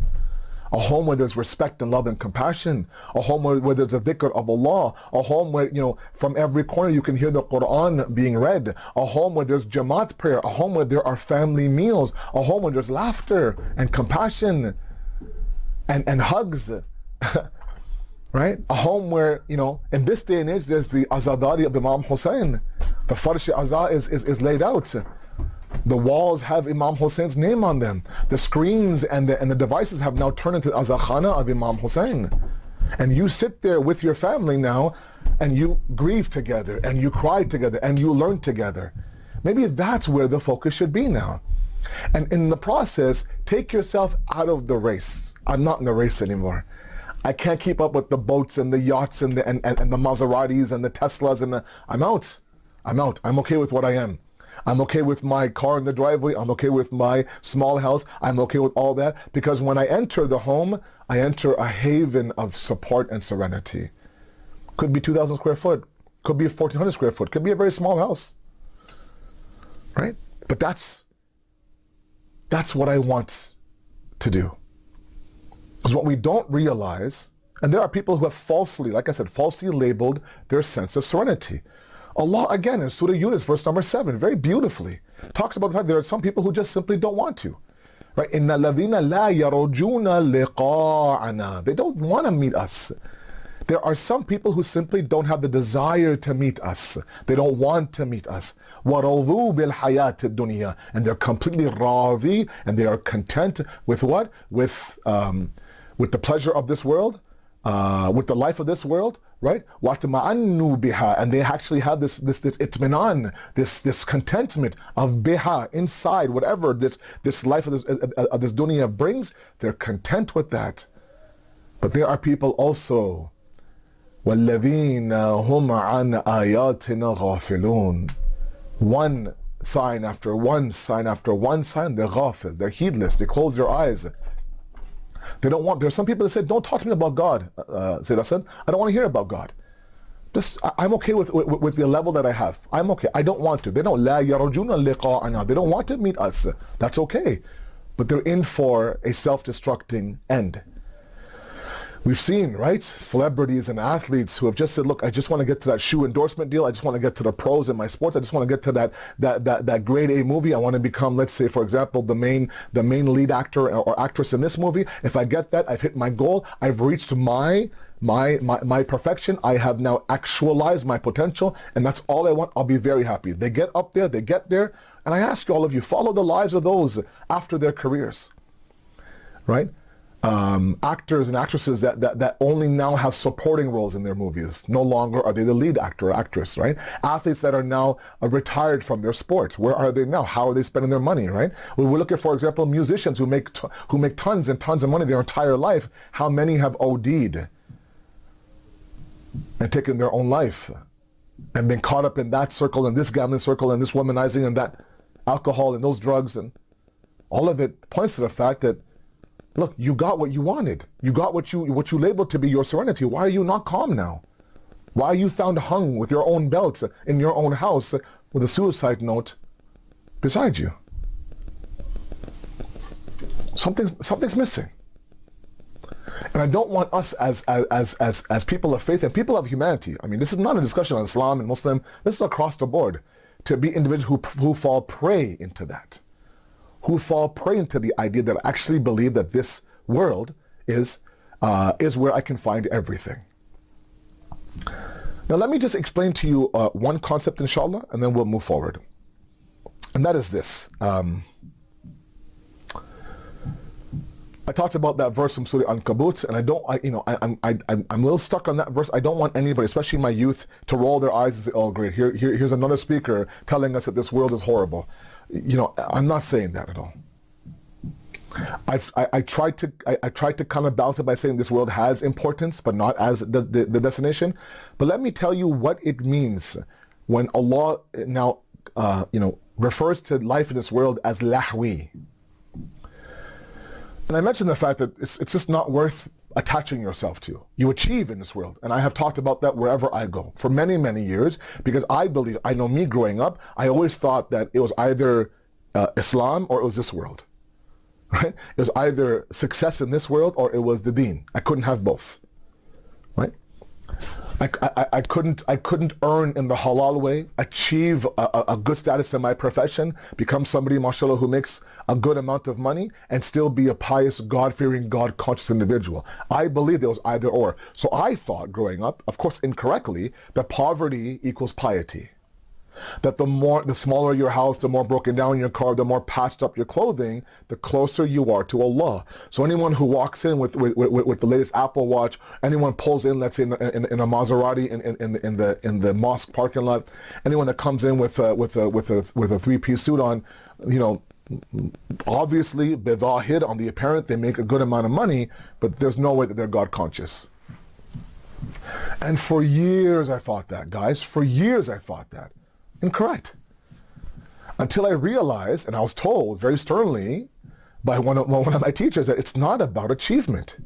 where there's respect and love and compassion, a home where there's a dhikr of Allah, a home where, from every corner you can hear the Quran being read, a home where there's Jamaat prayer, a home where there are family meals, a home where there's laughter and compassion and hugs, right? A home where, in this day and age, there's the azadari of Imam Hussein. The farsh azah is laid out. The walls have Imam Hussein's name on them. The screens and the devices have now turned into Azakhana of Imam Hussein. And you sit there with your family now and you grieve together and you cry together and you learn together. Maybe that's where the focus should be now. And in the process, take yourself out of the race. I'm not in the race anymore. I can't keep up with the boats and the yachts and the Maseratis and the Teslas I'm out. I'm okay with what I am. I'm okay with my car in the driveway. I'm okay with my small house. I'm okay with all that, because when I enter the home, I enter a haven of support and serenity. Could be 2,000 square foot. Could be 1,400 square foot. Could be a very small house, right? But that's what I want to do. Because what we don't realize, and there are people who have falsely labeled their sense of serenity. Allah, again, in Surah Yunus, verse number 7, very beautifully, talks about the fact there are some people who just simply don't want to. Right? إِنَّ الَّذِينَ لَا يَرْجُونَ لِقَاءَنَا. They don't want to meet us. There are some people who simply don't have the desire to meet us. They don't want to meet us. وَرَضُوا بِالْحَيَاةِ الدُّنْيَا. And they're completely radhi, and they are content with what? With the pleasure of this world, with the life of this world, right? وَاتْمَعَنُّوا بِهَا. And they actually have this itminan, this contentment of biha, inside, whatever this life of this dunya brings, they're content with that. But there are people also, وَالَّذِينَ هُمْ عَنْ آيَاتِنَا غَافِلُونَ. One sign after one sign after one sign, they're ghafil, they're heedless, they close their eyes. They don't want. There are some people that say, "Don't talk to me about God." Said Asad, "I don't want to hear about God. I'm okay with the level that I have. I'm okay. I don't want to." They don't. Law يرجون لقاءنا. They don't want to meet us. That's okay, but they're in for a self-destructing end. We've seen, right, celebrities and athletes who have just said, look, I just want to get to that shoe endorsement deal. I just want to get to the pros in my sports. I just want to get to that grade A movie. I want to become, let's say, for example, the main lead actor or actress in this movie. If I get that, I've hit my goal. I've reached my perfection. I have now actualized my potential, and that's all I want. I'll be very happy. They get up there, they get there, and I ask all of you, follow the lives of those after their careers, right? Actors and actresses that only now have supporting roles in their movies. No longer are they the lead actor or actress, right? Athletes that are now retired from their sports. Where are they now? How are they spending their money, right? We look at, for example, musicians who make tons and tons of money their entire life. How many have OD'd and taken their own life and been caught up in that circle and this gambling circle and this womanizing and that alcohol and those drugs, and all of it points to the fact that, look, you got what you wanted. You got what you labeled to be your serenity. Why are you not calm now? Why are you found hung with your own belt in your own house with a suicide note beside you? Something's missing. And I don't want us as people of faith and people of humanity, I mean, this is not a discussion on Islam and Muslim, this is across the board, to be individuals who fall prey into that, who fall prey into the idea that I actually believe that this world is where I can find everything. Now let me just explain to you one concept, inshallah, and then we'll move forward. And that is this. I talked about that verse from Surah Ankabut, and I'm a little stuck on that verse. I don't want anybody, especially my youth, to roll their eyes and say, "Oh, great! Here's another speaker telling us that this world is horrible." I'm not saying that at all. I tried to kind of balance it by saying this world has importance, but not as the destination. But let me tell you what it means when Allah now refers to life in this world as lahwi. And I mentioned the fact that it's just not worth attaching yourself to. You achieve in this world. And I have talked about that wherever I go for many, many years, because I know me growing up, I always thought that it was either Islam or it was this world. Right? It was either success in this world or it was the deen. I couldn't have both. Right? I couldn't earn in the halal way, achieve a good status in my profession, become somebody, mashallah, who makes a good amount of money and still be a pious, God-fearing, God-conscious individual. I believed it was either or. So I thought growing up, of course incorrectly, that poverty equals piety. That the smaller your house, the more broken down your car, the more patched up your clothing, the closer you are to Allah. So anyone who walks in with the latest Apple Watch, anyone pulls in, let's say in a Maserati in the mosque parking lot, anyone that comes in with a three-piece suit on, obviously bidahid on the apparent, they make a good amount of money, but there's no way that they're God conscious. And for years I thought that, guys. For years I thought that. Incorrect. Until I realized, and I was told very sternly by one of my teachers, that it's not about achievement.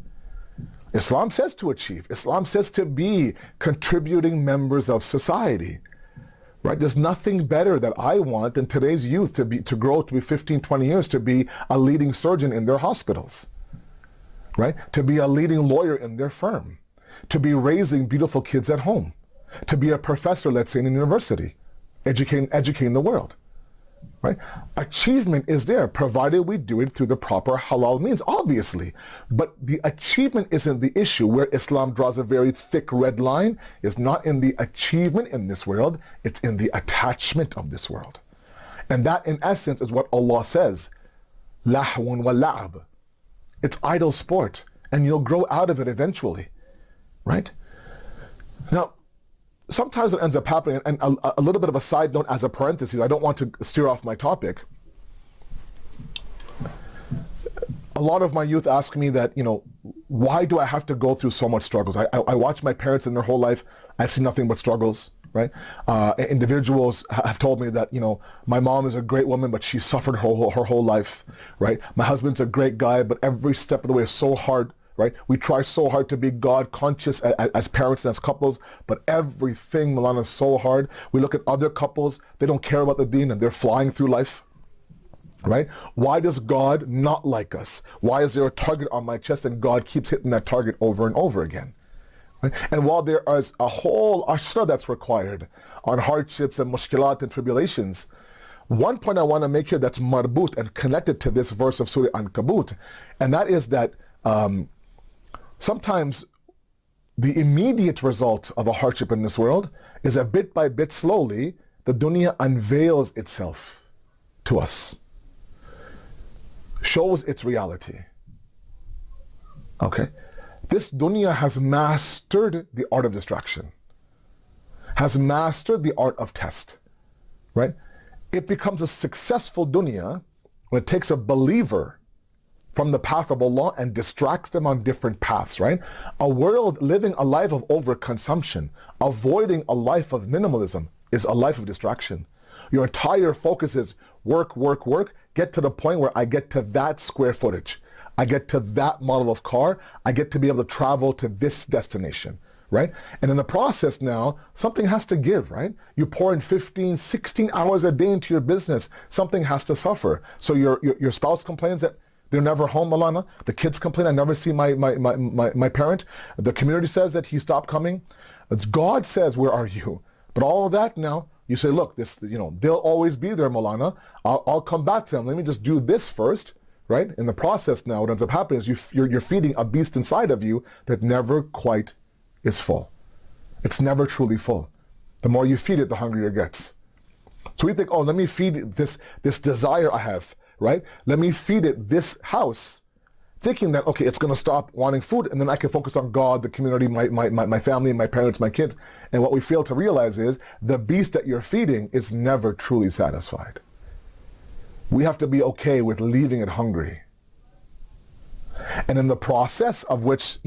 Islam says to achieve. Islam says to be contributing members of society. Right? There's nothing better that I want than today's youth to grow to be 15, 20 years, to be a leading surgeon in their hospitals. Right? To be a leading lawyer in their firm. To be raising beautiful kids at home. To be a professor, let's say, in a university. Educating the world, right? Achievement is there, provided we do it through the proper halal means, obviously. But the achievement isn't the issue. Where Islam draws a very thick red line is not in the achievement in this world, it's in the attachment of this world. And that, in essence, is what Allah says, lahwun wa la'ab. It's idle sport, and you'll grow out of it eventually, right? Now, sometimes it ends up happening, and a little bit of a side note as a parenthesis, I don't want to steer off my topic. A lot of my youth ask me that, why do I have to go through so much struggles? I watch my parents in their whole life, I've seen nothing but struggles, right? Individuals have told me that, my mom is a great woman, but she suffered her whole life, right? My husband's a great guy, but every step of the way is so hard. Right? We try so hard to be God conscious as parents and as couples, but everything, Milana, is so hard. We look at other couples, they don't care about the deen and they're flying through life. Right? Why does God not like us? Why is there a target on my chest and God keeps hitting that target over and over again? Right? And while there is a whole ashra that's required on hardships and mushkilat and tribulations, one point I want to make here that's marbut and connected to this verse of Surah Ankabut, and that is that sometimes the immediate result of a hardship in this world is that bit by bit, slowly, the dunya unveils itself to us, shows its reality. Okay? This dunya has mastered the art of distraction, has mastered the art of test, right? It becomes a successful dunya when it takes a believer from the path of Allah and distracts them on different paths, right? A world living a life of overconsumption, avoiding a life of minimalism, is a life of distraction. Your entire focus is work, work, work, get to the point where I get to that square footage. I get to that model of car. I get to be able to travel to this destination, right? And in the process now, something has to give, right? You pour in 15, 16 hours a day into your business, something has to suffer. So your spouse complains that, They're never home, Malana. The kids complain, I never see my parent. The community says that he stopped coming. It's God says, where are you? But all of that now, you say, look, this, they'll always be there, Malana. I'll come back to them. Let me just do this first, right? In the process now, what ends up happening is you're feeding a beast inside of you that never quite is full. It's never truly full. The more you feed it, the hungrier it gets. So we think, oh, let me feed this desire I have, right? Let me feed it this house, thinking that, okay, it's going to stop wanting food, and then I can focus on God, the community, my family, my parents, my kids. And what we fail to realize is the beast that you're feeding is never truly satisfied. We have to be okay with leaving it hungry. And in the process of which,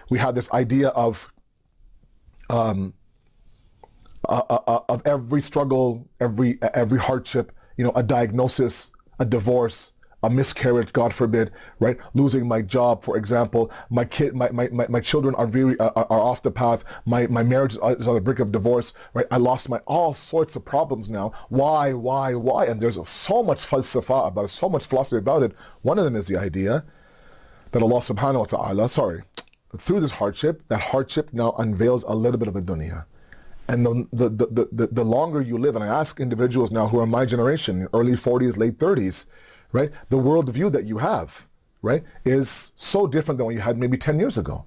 we have this idea of every struggle, every hardship, a diagnosis, a divorce, a miscarriage, God forbid, right? Losing my job, for example. My children are off the path. My marriage is on the brink of divorce, right? I lost all sorts of problems now. Why? And there's so much falsafa about it, so much philosophy about it. One of them is the idea that Allah subhanahu wa ta'ala, through this hardship, that hardship now unveils a little bit of the dunya. And the longer you live, and I ask individuals now who are my generation, early 40s, late 30s, right? The worldview that you have, right, is so different than what you had maybe 10 years ago.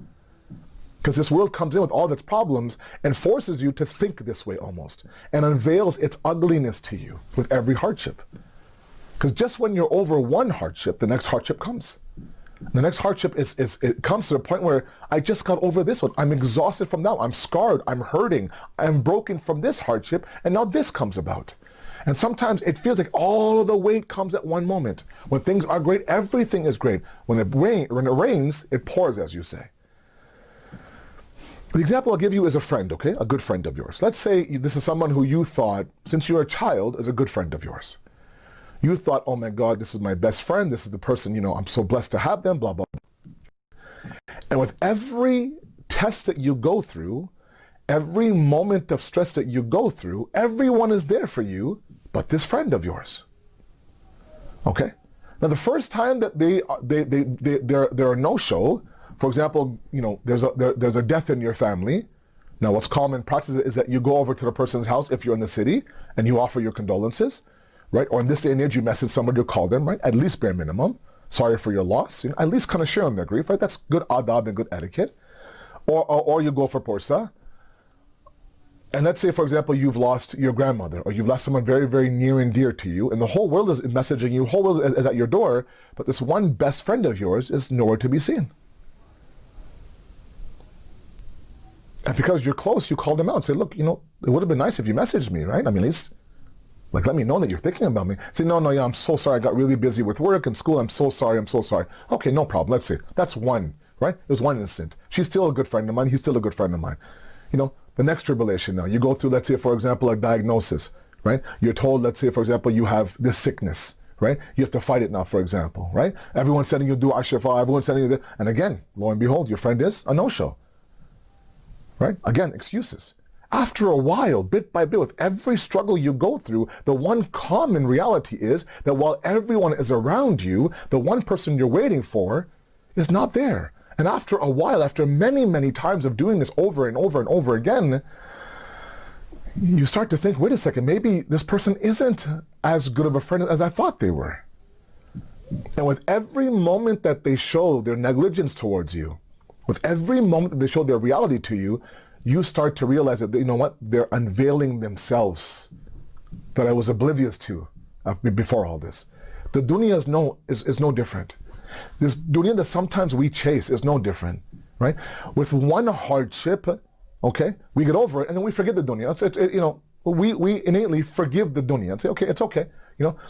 Because this world comes in with all of its problems and forces you to think this way almost, and unveils its ugliness to you with every hardship. Because just when you're over one hardship, the next hardship comes. The next hardship it comes to the point where I just got over this one. I'm exhausted from that one. I'm scarred. I'm hurting. I'm broken from this hardship, and now this comes about. And sometimes it feels like all of the weight comes at one moment. When things are great, everything is great. When it rains, it pours, as you say. The example I'll give you is a friend, okay? A good friend of yours. Let's say this is someone who you thought, since you're a child, is a good friend of yours. You thought, oh my God, this is my best friend. This is the person, I'm so blessed to have them, blah, blah, blah. And with every test that you go through, every moment of stress that you go through, everyone is there for you, but this friend of yours. Okay? Now, the first time that they're a no-show, for example, there's a death in your family. Now, what's common in practice is that you go over to the person's house if you're in the city and you offer your condolences, right? Or in this day and age, you message somebody or call them, right? At least bare minimum. Sorry for your loss. At least kind of share on their grief, right? That's good adab and good etiquette. Or you go for porsa. And let's say, for example, you've lost your grandmother, or you've lost someone very, very near and dear to you, and the whole world is messaging you, the whole world is at your door, but this one best friend of yours is nowhere to be seen. And because you're close, you call them out and say, look, it would have been nice if you messaged me, right? I mean, at least, let me know that you're thinking about me. Say, no, yeah, I'm so sorry. I got really busy with work and school. I'm so sorry. Okay, no problem. Let's see. That's one, right? It was one instant. She's still a good friend of mine. He's still a good friend of mine. The next tribulation now, you go through, let's say, for example, a diagnosis, right? You're told, let's say, for example, you have this sickness, right? You have to fight it now, for example, right? Everyone's sending you dua shifa, everyone's sending you this. And again, lo and behold, your friend is a no-show, right? Again, excuses. After a while, bit by bit, with every struggle you go through, the one common reality is that while everyone is around you, the one person you're waiting for is not there. And after a while, after many, many times of doing this over and over and over again, you start to think, wait a second, maybe this person isn't as good of a friend as I thought they were. And with every moment that they show their negligence towards you, with every moment that they show their reality to you, you start to realize that, they're unveiling themselves that I was oblivious to before all this. The dunya is no different. This dunya that sometimes we chase is no different, right? With one hardship, okay, we get over it and then we forget the dunya. We innately forgive the dunya and say, okay, it's okay.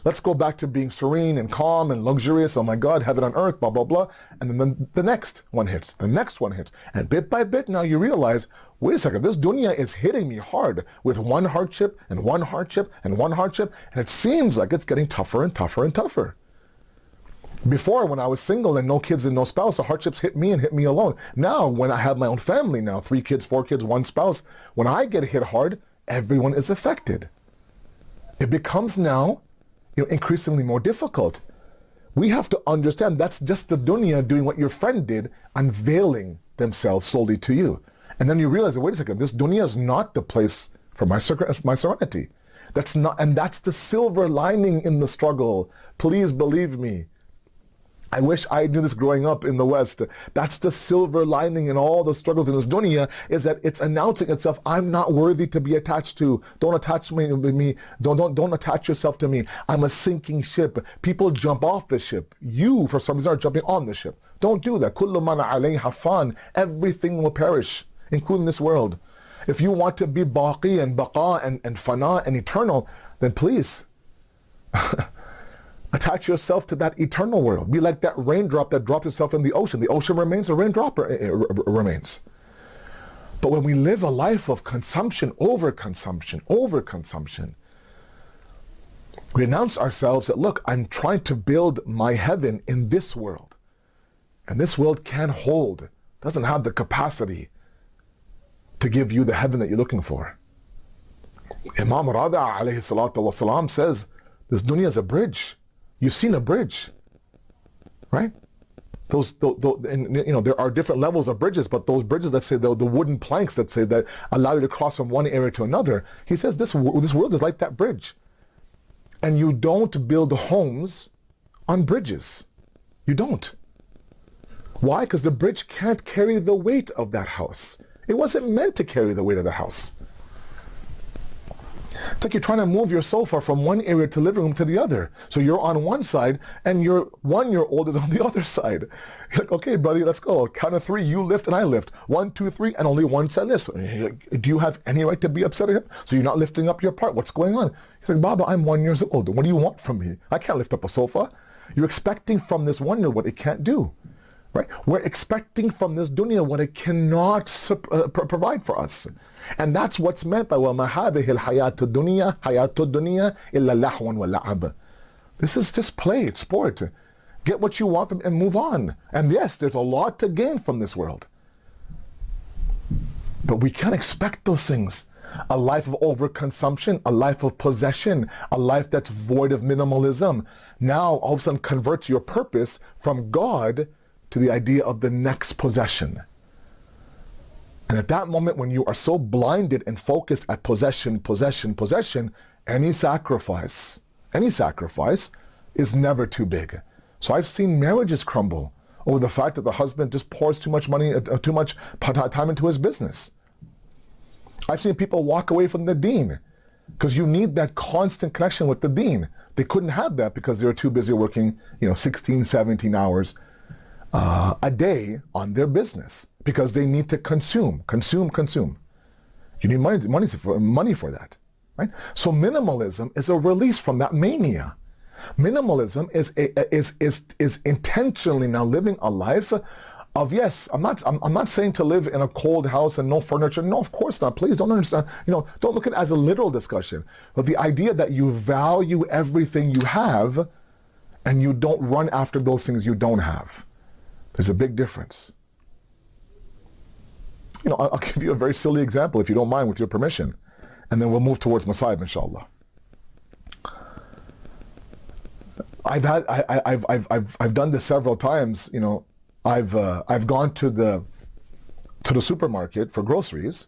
Let's go back to being serene and calm and luxurious. Oh my God, heaven on earth, blah, blah, blah. And then the next one hits, And bit by bit now you realize, wait a second, this dunya is hitting me hard with one hardship and one hardship and one hardship. And it seems like it's getting tougher and tougher and tougher. Before, when I was single and no kids and no spouse, the hardships hit me and hit me alone. Now, when I have my own family now, 3 kids, 4 kids, 1 spouse, when I get hit hard, everyone is affected. It becomes now increasingly more difficult. We have to understand that's just the dunya doing what your friend did, unveiling themselves slowly to you. And then you realize, wait a second, this dunya is not the place for my serenity. That's not, and that's the silver lining in the struggle. Please believe me. I wish I knew this growing up in the West. That's the silver lining in all the struggles in this dunya, is that it's announcing itself, I'm not worthy to be attached to. Don't attach me to me. Don't attach yourself to me. I'm a sinking ship. People jump off the ship. You, for some reason, are jumping on the ship. Don't do that. Kullu man alayha fan. Everything will perish, including this world. If you want to be baqi and baqa and fana and eternal, then please attach yourself to that eternal world. Be like that raindrop that drops itself in the ocean. The ocean remains, the raindrop remains. But when we live a life of consumption, overconsumption, we announce ourselves that, look, I'm trying to build my heaven in this world. And this world can't hold, doesn't have the capacity to give you the heaven that you're looking for. Imam Rada alayhi salatu wasalam says, this dunya is a bridge. You've seen a bridge, right? And, you know, there are different levels of bridges, but those bridges that say the wooden planks that say that allow you to cross from one area to another, he says this world is like that bridge. And you don't build homes on bridges. You don't. Why? Because the bridge can't carry the weight of that house. It wasn't meant to carry the weight of the house. It's like you're trying to move your sofa from one area to living room to the other. So you're on one side and your 1-year-old is on the other side. You're like, okay, buddy, let's go. Count of 3, you lift and I lift. 1, 2, 3, and only one side lifts. Like, do you have any right to be upset at him? So you're not lifting up your part. What's going on? He's like, Baba, I'm 1 year old. What do you want from me? I can't lift up a sofa. You're expecting from this 1-year-old what it can't do. Right? We're expecting from this dunya what it cannot provide for us. And that's what's meant by وَمَا هَذِهِ الْحَيَاةُ الدُّنْيَا حَيَاةُ الدُّنْيَا إِلَّا لَحْوًا وَلَعَبًا. This is just play, it's sport. Get what you want and move on. And yes, there's a lot to gain from this world. But we can't expect those things. A life of overconsumption, a life of possession, a life that's void of minimalism. Now all of a sudden converts your purpose from God to the idea of the next possession. And at that moment, when you are so blinded and focused at possession, any sacrifice is never too big. So I've seen marriages crumble over the fact that the husband just pours too much money, too much time into his business. I've seen people walk away from the deen because you need that constant connection with the deen. They couldn't have that because they were too busy working, 16, 17 hours a day on their business because they need to consume. You need money for that, right? So minimalism is a release from that mania. Minimalism is intentionally now living a life of, yes, I'm not saying to live in a cold house and no furniture. No, of course not. Please don't understand. Don't look at it as a literal discussion. But the idea that you value everything you have and you don't run after those things you don't have. There's a big difference. I'll give you a very silly example, if you don't mind, with your permission, and then we'll move towards Masaib, inshallah. I've done this several times. I've gone to the supermarket for groceries.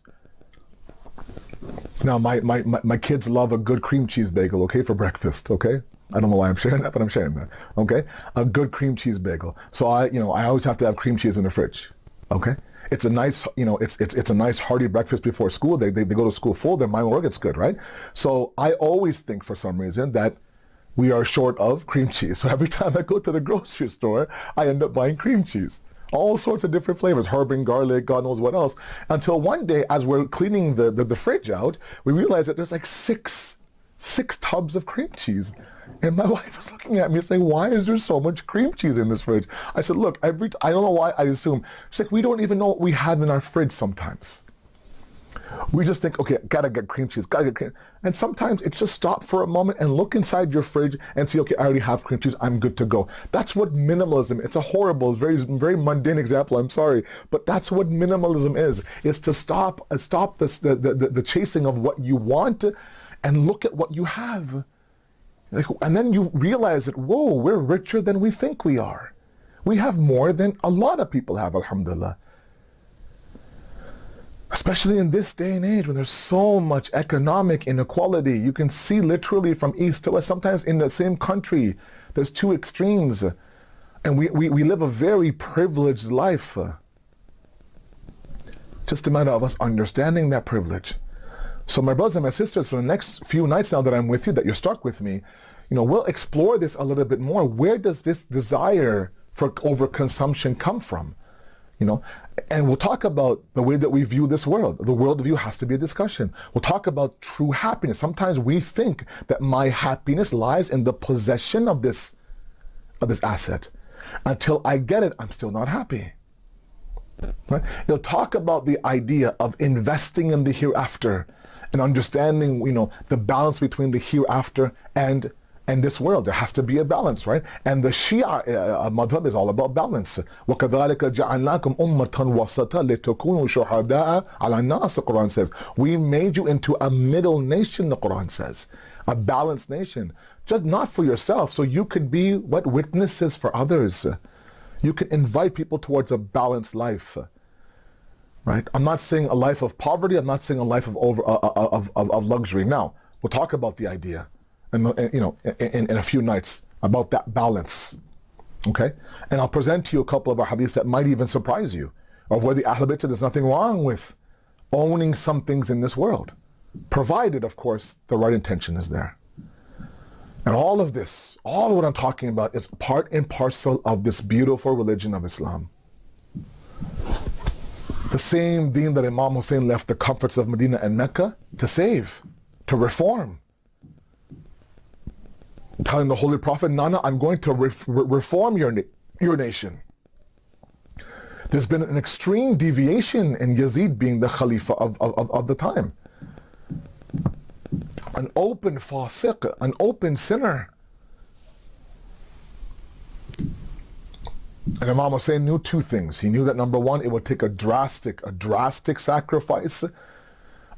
Now my kids love a good cream cheese bagel, okay, for breakfast, okay? I don't know why I'm sharing that, but I'm sharing that, okay? A good cream cheese bagel. So I always have to have cream cheese in the fridge, okay? It's a nice, it's a nice hearty breakfast before school. They go to school full, their mind work, it's good, right? So I always think for some reason that we are short of cream cheese. So every time I go to the grocery store, I end up buying cream cheese. All sorts of different flavors, herb and garlic, God knows what else. Until one day, as we're cleaning the fridge out, we realize that there's like six tubs of cream cheese. And my wife was looking at me saying, why is there so much cream cheese in this fridge? I said, look, I don't know why I assume. She's like, we don't even know what we have in our fridge sometimes. We just think, okay, gotta get cream cheese, gotta get cream. And sometimes it's just stop for a moment and look inside your fridge and see, okay, I already have cream cheese, I'm good to go. That's what minimalism, it's a horrible, very, very mundane example, I'm sorry, but that's what minimalism is to stop the chasing of what you want and look at what you have. And then you realize that, whoa, we're richer than we think we are. We have more than a lot of people have, alhamdulillah. Especially in this day and age when there's so much economic inequality. You can see literally from east to west, sometimes in the same country, there's two extremes. And we live a very privileged life. Just a matter of us understanding that privilege. So my brothers and my sisters, for the next few nights now that I'm with you, that you're stuck with me, we'll explore this a little bit more. Where does this desire for overconsumption come from? And we'll talk about the way that we view this world. The worldview has to be a discussion. We'll talk about true happiness. Sometimes we think that my happiness lies in the possession of this asset. Until I get it, I'm still not happy. Right? He'll talk about the idea of investing in the hereafter and understanding, the balance between the hereafter and this world. There has to be a balance, right? And the Shia madhab is all about balance. وَكَذَلِكَ جَعَلْنَاكُمْ أُمَّةً وَسَطًا لِتَكُونُوا شُهَدَاءَ عَلَى النَّاسِ, the Quran says. We made you into a middle nation, the Quran says. A balanced nation. Just not for yourself, so you could be witnesses for others. You can invite people towards a balanced life. Right? I'm not saying a life of poverty. I'm not saying a life of luxury. Now, we'll talk about the idea. In a few nights about that balance, okay? And I'll present to you a couple of hadiths that might even surprise you, of where the Ahlul Bayt said there's nothing wrong with owning some things in this world, provided, of course, the right intention is there. And all of this, all of what I'm talking about, is part and parcel of this beautiful religion of Islam. The same deen that Imam Hussein left the comforts of Medina and Mecca to save, to reform. Telling the Holy Prophet, Nana, I'm going to reform your nation. There's been an extreme deviation in Yazid being the Khalifa of the time. An open fasiq, an open sinner. And Imam Hussein knew two things. He knew that number one, it would take a drastic sacrifice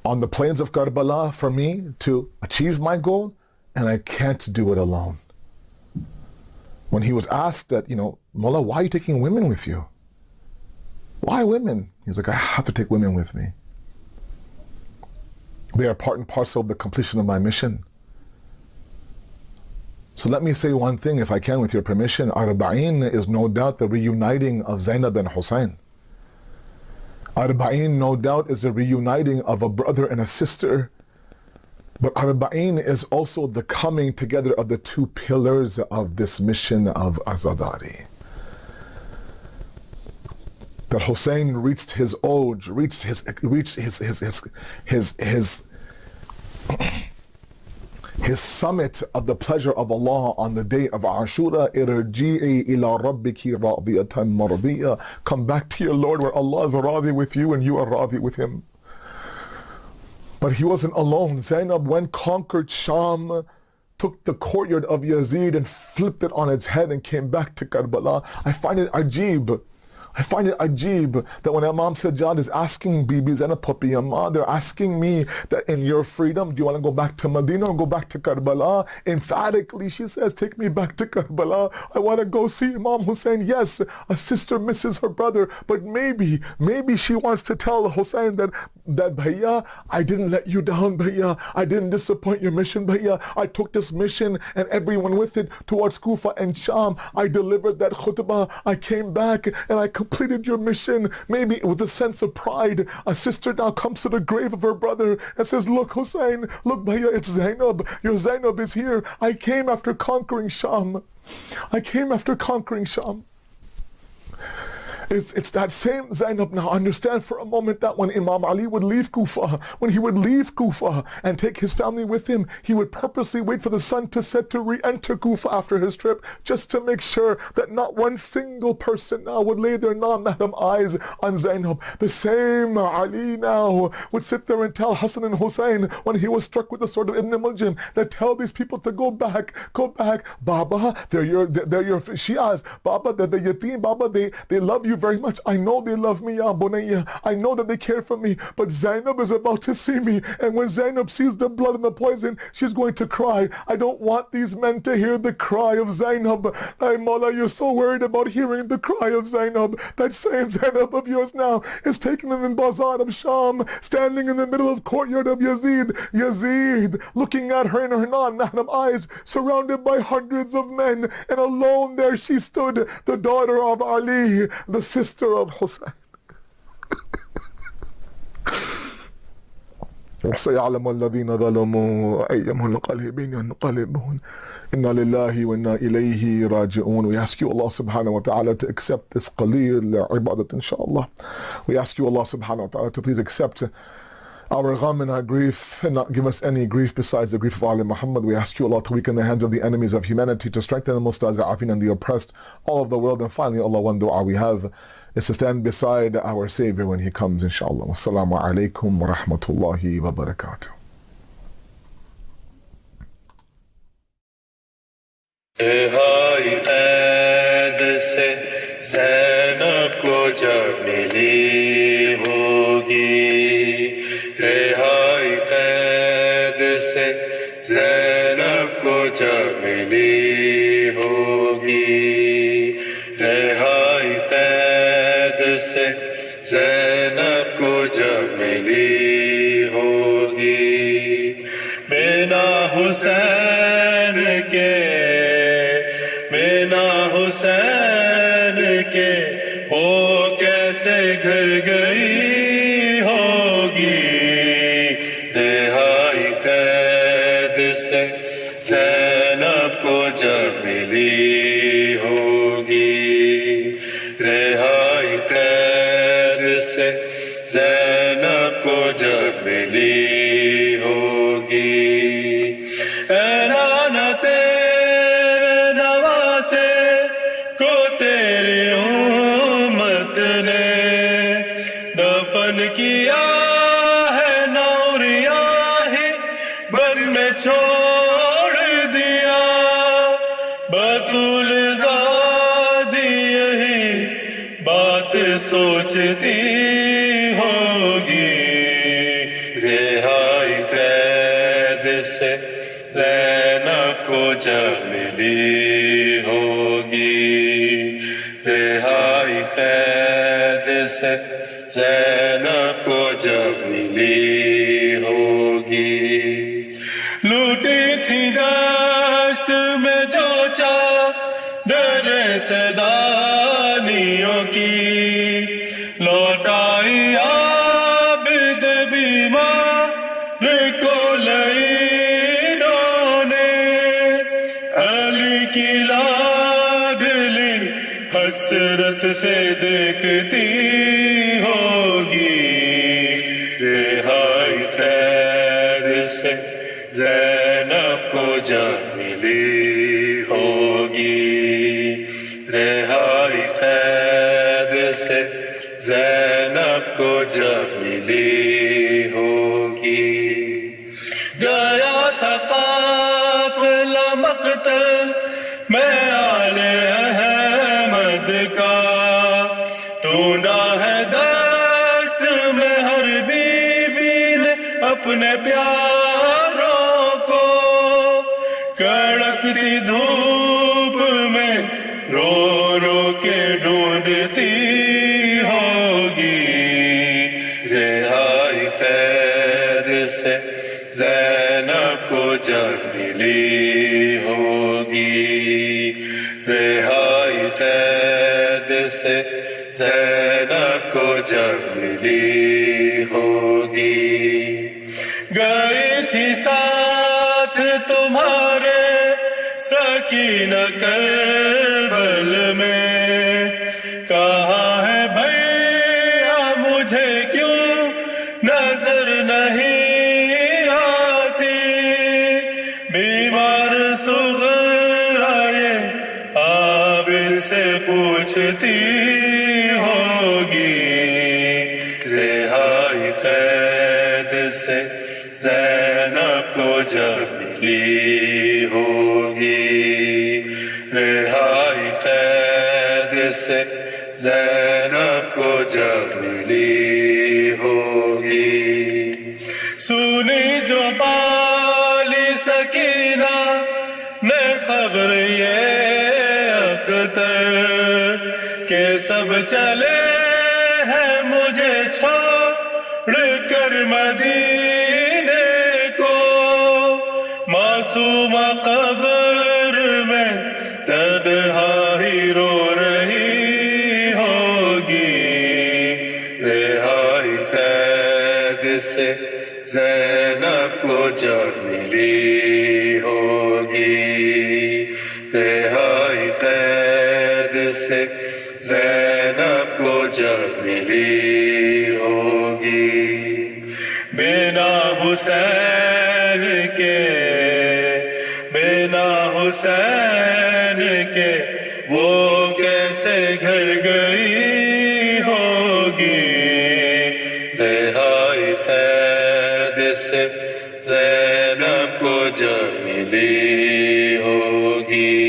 on the plains of Karbala for me to achieve my goal. And I can't do it alone. When he was asked that, Mullah, why are you taking women with you? Why women? He's like, I have to take women with me. They are part and parcel of the completion of my mission. So let me say one thing, if I can, with your permission. Arbaeen is no doubt the reuniting of Zainab and Hussein. Arbaeen, no doubt, is the reuniting of a brother and a sister. But Arbaeen is also the coming together of the two pillars of this mission of Azadari. That Hussein reached his oj, reached his summit of the pleasure of Allah on the day of Ashura. Irji'i ila rabbiki radiyatan mardiya. Come back to your Lord where Allah is radi with you and you are radi with Him. But he wasn't alone. Zainab went, conquered Sham, took the courtyard of Yazid and flipped it on its head and came back to Karbala. I find it ajib that when Imam Sajjad is asking Bibi Zainab, Papi Amma, they're asking me that in your freedom, do you want to go back to Medina or go back to Karbala? Emphatically, she says, take me back to Karbala. I want to go see Imam Hussein. Yes, a sister misses her brother, but maybe she wants to tell Hussein that Bhaiya, I didn't let you down, Bhaiya. I didn't disappoint your mission, Bhaiya. I took this mission and everyone with it towards Kufa and Sham. I delivered that khutbah. I came back and I completed your mission. Maybe with a sense of pride, a sister now comes to the grave of her brother and says, look Hussein, look Bhaiya, it's Zainab. Your Zainab is here. I came after conquering Sham. It's that same Zainab. Now understand for a moment that when Imam Ali would leave Kufa, and take his family with him, he would purposely wait for the sun to set to re-enter Kufa after his trip, just to make sure that not one single person now would lay their non-mahram eyes on Zainab. The same Ali now would sit there and tell Hassan and Hussein when he was struck with the sword of Ibn Muljim, that tell these people to go back, Baba, they're your Shias, Baba, they're the yatim, Baba, they love you you very much. I know they love me, Ya Bunayya. I know that they care for me, but Zainab is about to see me, and when Zainab sees the blood and the poison, she's going to cry. I don't want these men to hear the cry of Zainab. Ay Mawla, you're so worried about hearing the cry of Zainab. That same Zainab of yours now is taken in the bazaar of Sham, standing in the middle of courtyard of Yazid. Yazid, looking at her in her non-mahram eyes, surrounded by hundreds of men, and alone there she stood, the daughter of Ali, the sister of Hussein. سيعلم الذين ظلموا أي منقلب ينقلبون إنا لله وإنا إليه راجعون. We ask you, Allah subhanahu wa ta'ala, to accept this qaleel ibadat, inshallah. We ask you, Allah subhanahu wa ta'ala, to please accept our gham and our grief, and not give us any grief besides the grief of Ali Muhammad. We ask you, Allah, to weaken the hands of the enemies of humanity, to strengthen the mustaza'afin and the oppressed, all of the world. And finally, Allah, one dua we have is to stand beside our Savior when He comes, inshallah. Wassalamu alaikum wa rahmatullahi wa barakatuh. زینب کو جب ملی ہوگی، رہائی قید سے زینب کو جب ملی ہوگی، رہائی قید سے زینب کو جب ملی ہوگی، بنا حسین کے وہ کیسے گھر گئی ہوگی، رہائی قید سے زینب کو جب ملی ہوگی، رہائی قید سے زینب کو جب ملی ہوگی، اعلان تیرے نواسے کو تیری امت نے دفن کیا ہے، نوریا ہی بن میں چھوڑ دیا، بطول زادی یہی بات سوچتی ہوگی، رہائی قید سے زینب کو جب ملی ہوگی، رہائی قید سے زینب کو جب ملی ہوگی، لوٹی تھی دشت میں جو چادر سیدانیوں کی، لوٹائی عابد بیمار کو لعینوں نے، علی کی لاڈلی حسرت سے دیکھتی ہوگی، رہائی قید سے زینب کو جب ملی ہوگی، رہائی قید سے زینب کو جب ملی ہوگی، گیا تھا قافلہ مقتل میں آل احمد کا، ڈھونڈا ہے دشت میں ہر بی بی نے اپنے پیاروں کو، کڑکتی دھوپ میں رو رو کے ڈھونڈتی ہوگی، رہائی قید سے زینب کو جب ملی ہوگی، رہائی قید سے زینب کو جب ملی ہوگی، گئی تھی ساتھ تمہارے سکینہ کربل میں، کہاں ہے بھیا مجھے کیوں نظر نہیں آتی، بیمار سغرائے عابد سے پوچھتی ہوگی، رہائی قید سے زینب کو جب ملی ہوگی، رہائی قید سے ज़ैनब को जब मिली होगी। सुनी जो बाली सकीना ने खबर ये अख्तर के सब चले हैं मुझे छोड़ कर मदीने को, मासूमा कब्र में तन्हा ही रो रही होगी। रिहाई कैद से ज़ैनब को जब मिली होगी। रिहाई कैद से ज़ैनब को जब मिली होगी। बिना हुसैन के, बिना हुसैन के वो कैसे घर गई होगी। रिहाई कैद से ज़ैनब को जब मिली होगी।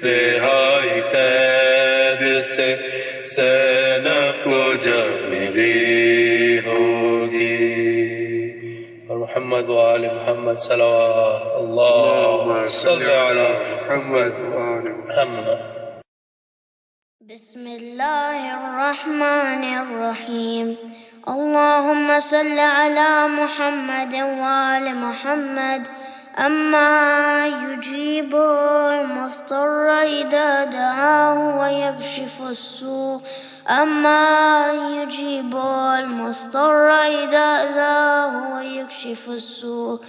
रिहाई कैद से ज़ैनब को जब मिली होगी। और मोहम्मद व आले मोहम्मद सल्लल्लाहु अलैहि वसल्लम। बिस्मिल्लाहिर्रहमानिर्रहीम। اللهم صل على محمد وآل محمد. أما يجيب المضطر إذا دعاه ويكشف السوء. أما يجيب المضطر إذا دعاه ويكشف السوء.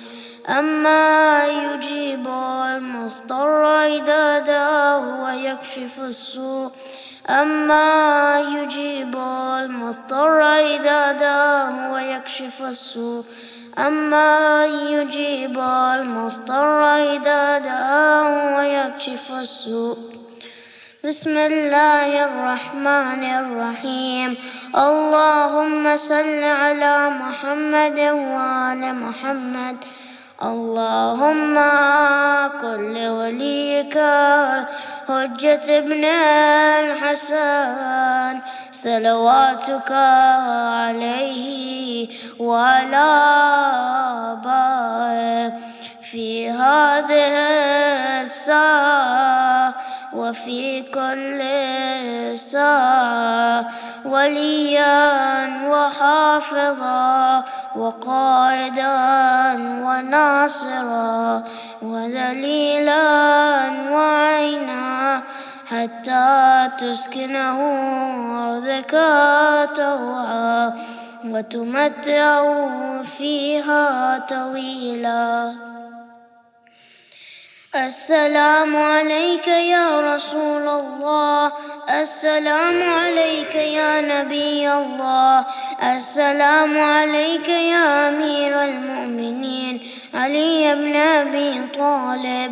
أما يجيب المضطر إذا دعاه ويكشف السوء. أما يجيب المضطر إذا دعاه ويكشف السوء. أما يجيب المضطر إذا دعاه ويكشف السوء. بسم الله الرحمن الرحيم. اللهم صل على محمد وآل محمد. اللهم كن لوليك حجة ابن الحسن صلواتك عليه وعلى آبائه في هذه الساعة وفي كل ساعة وليا وحافظا وقائدا وناصرا ودليلا وعينا حتى تسكنه أرضك طوعا وتمتعه فيها طويلا. السلام عليك يا رسول الله. السلام عليك يا نبي الله. السلام عليك يا أمير المؤمنين علي بن أبي طالب.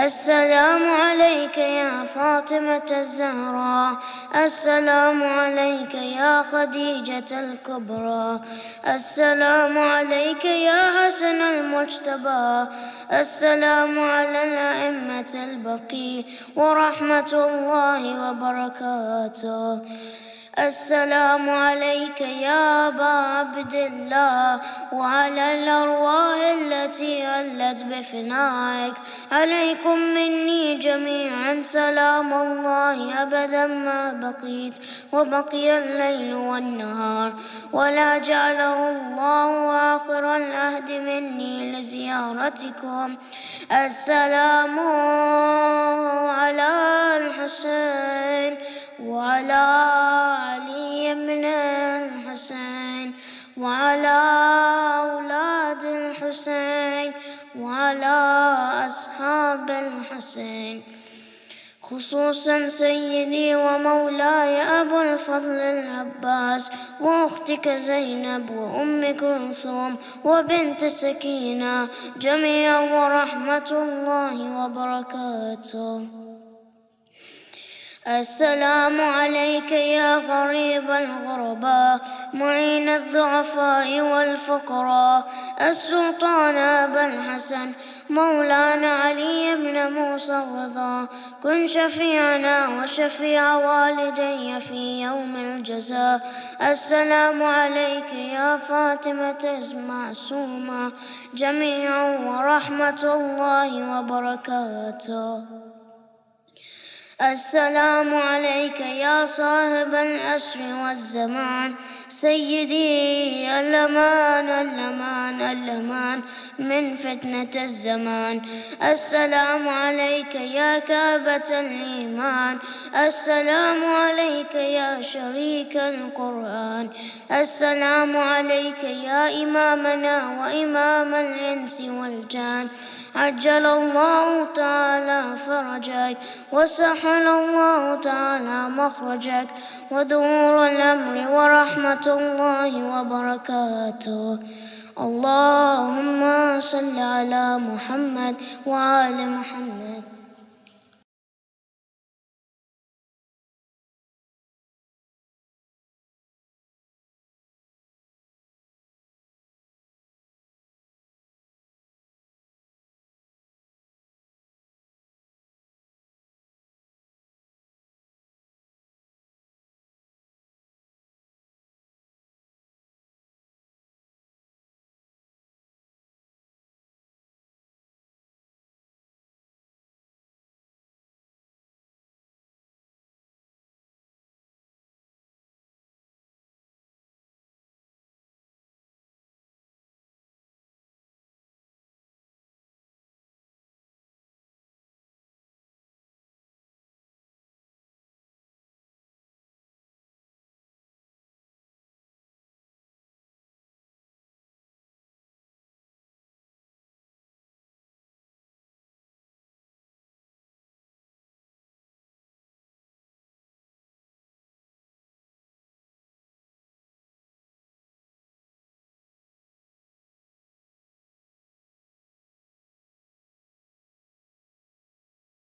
السلام عليك يا فاطمة الزهراء. السلام عليك يا خديجة الكبرى. السلام عليك يا حسن المجتبى. السلام على الأئمة البقي ورحمة الله وبركاته. السلام عليك يا أبا عبد الله وعلى الأرواح التي علت بفنائك. عليكم مني جميعا سلام الله أبدا ما بقيت وبقي الليل والنهار، ولا جعله الله آخر العهد مني لزيارتكم. السلام على الحسين وعلى علي بن الحسين وعلى أولاد الحسين وعلى أصحاب الحسين، خصوصا سيدي ومولاي أبو الفضل العباس وأختك زينب وأم كلثوم وبنت سكينة جميعا ورحمة الله وبركاته. السلام عليك يا غريب الغرباء معين الضعفاء والفقراء، السلطان أبا الحسن مولانا علي بن موسى الرضا كن شفيعنا وشفيع والدي في يوم الجزاء. السلام عليك يا فاطمة المعصومة جميعا ورحمة الله وبركاته. السلام عليك يا صاحب العصر والزمان سيدي الأمان الأمان الأمان من فتنة الزمان. السلام عليك يا كعبة الإيمان. السلام عليك يا شريك القرآن. السلام عليك يا إمامنا وإمام الإنس والجان. عجل الله تعالى فرجك وسهل الله تعالى مخرجك وظهور الأمر ورحمة الله وبركاته. اللهم صل على محمد وآل محمد.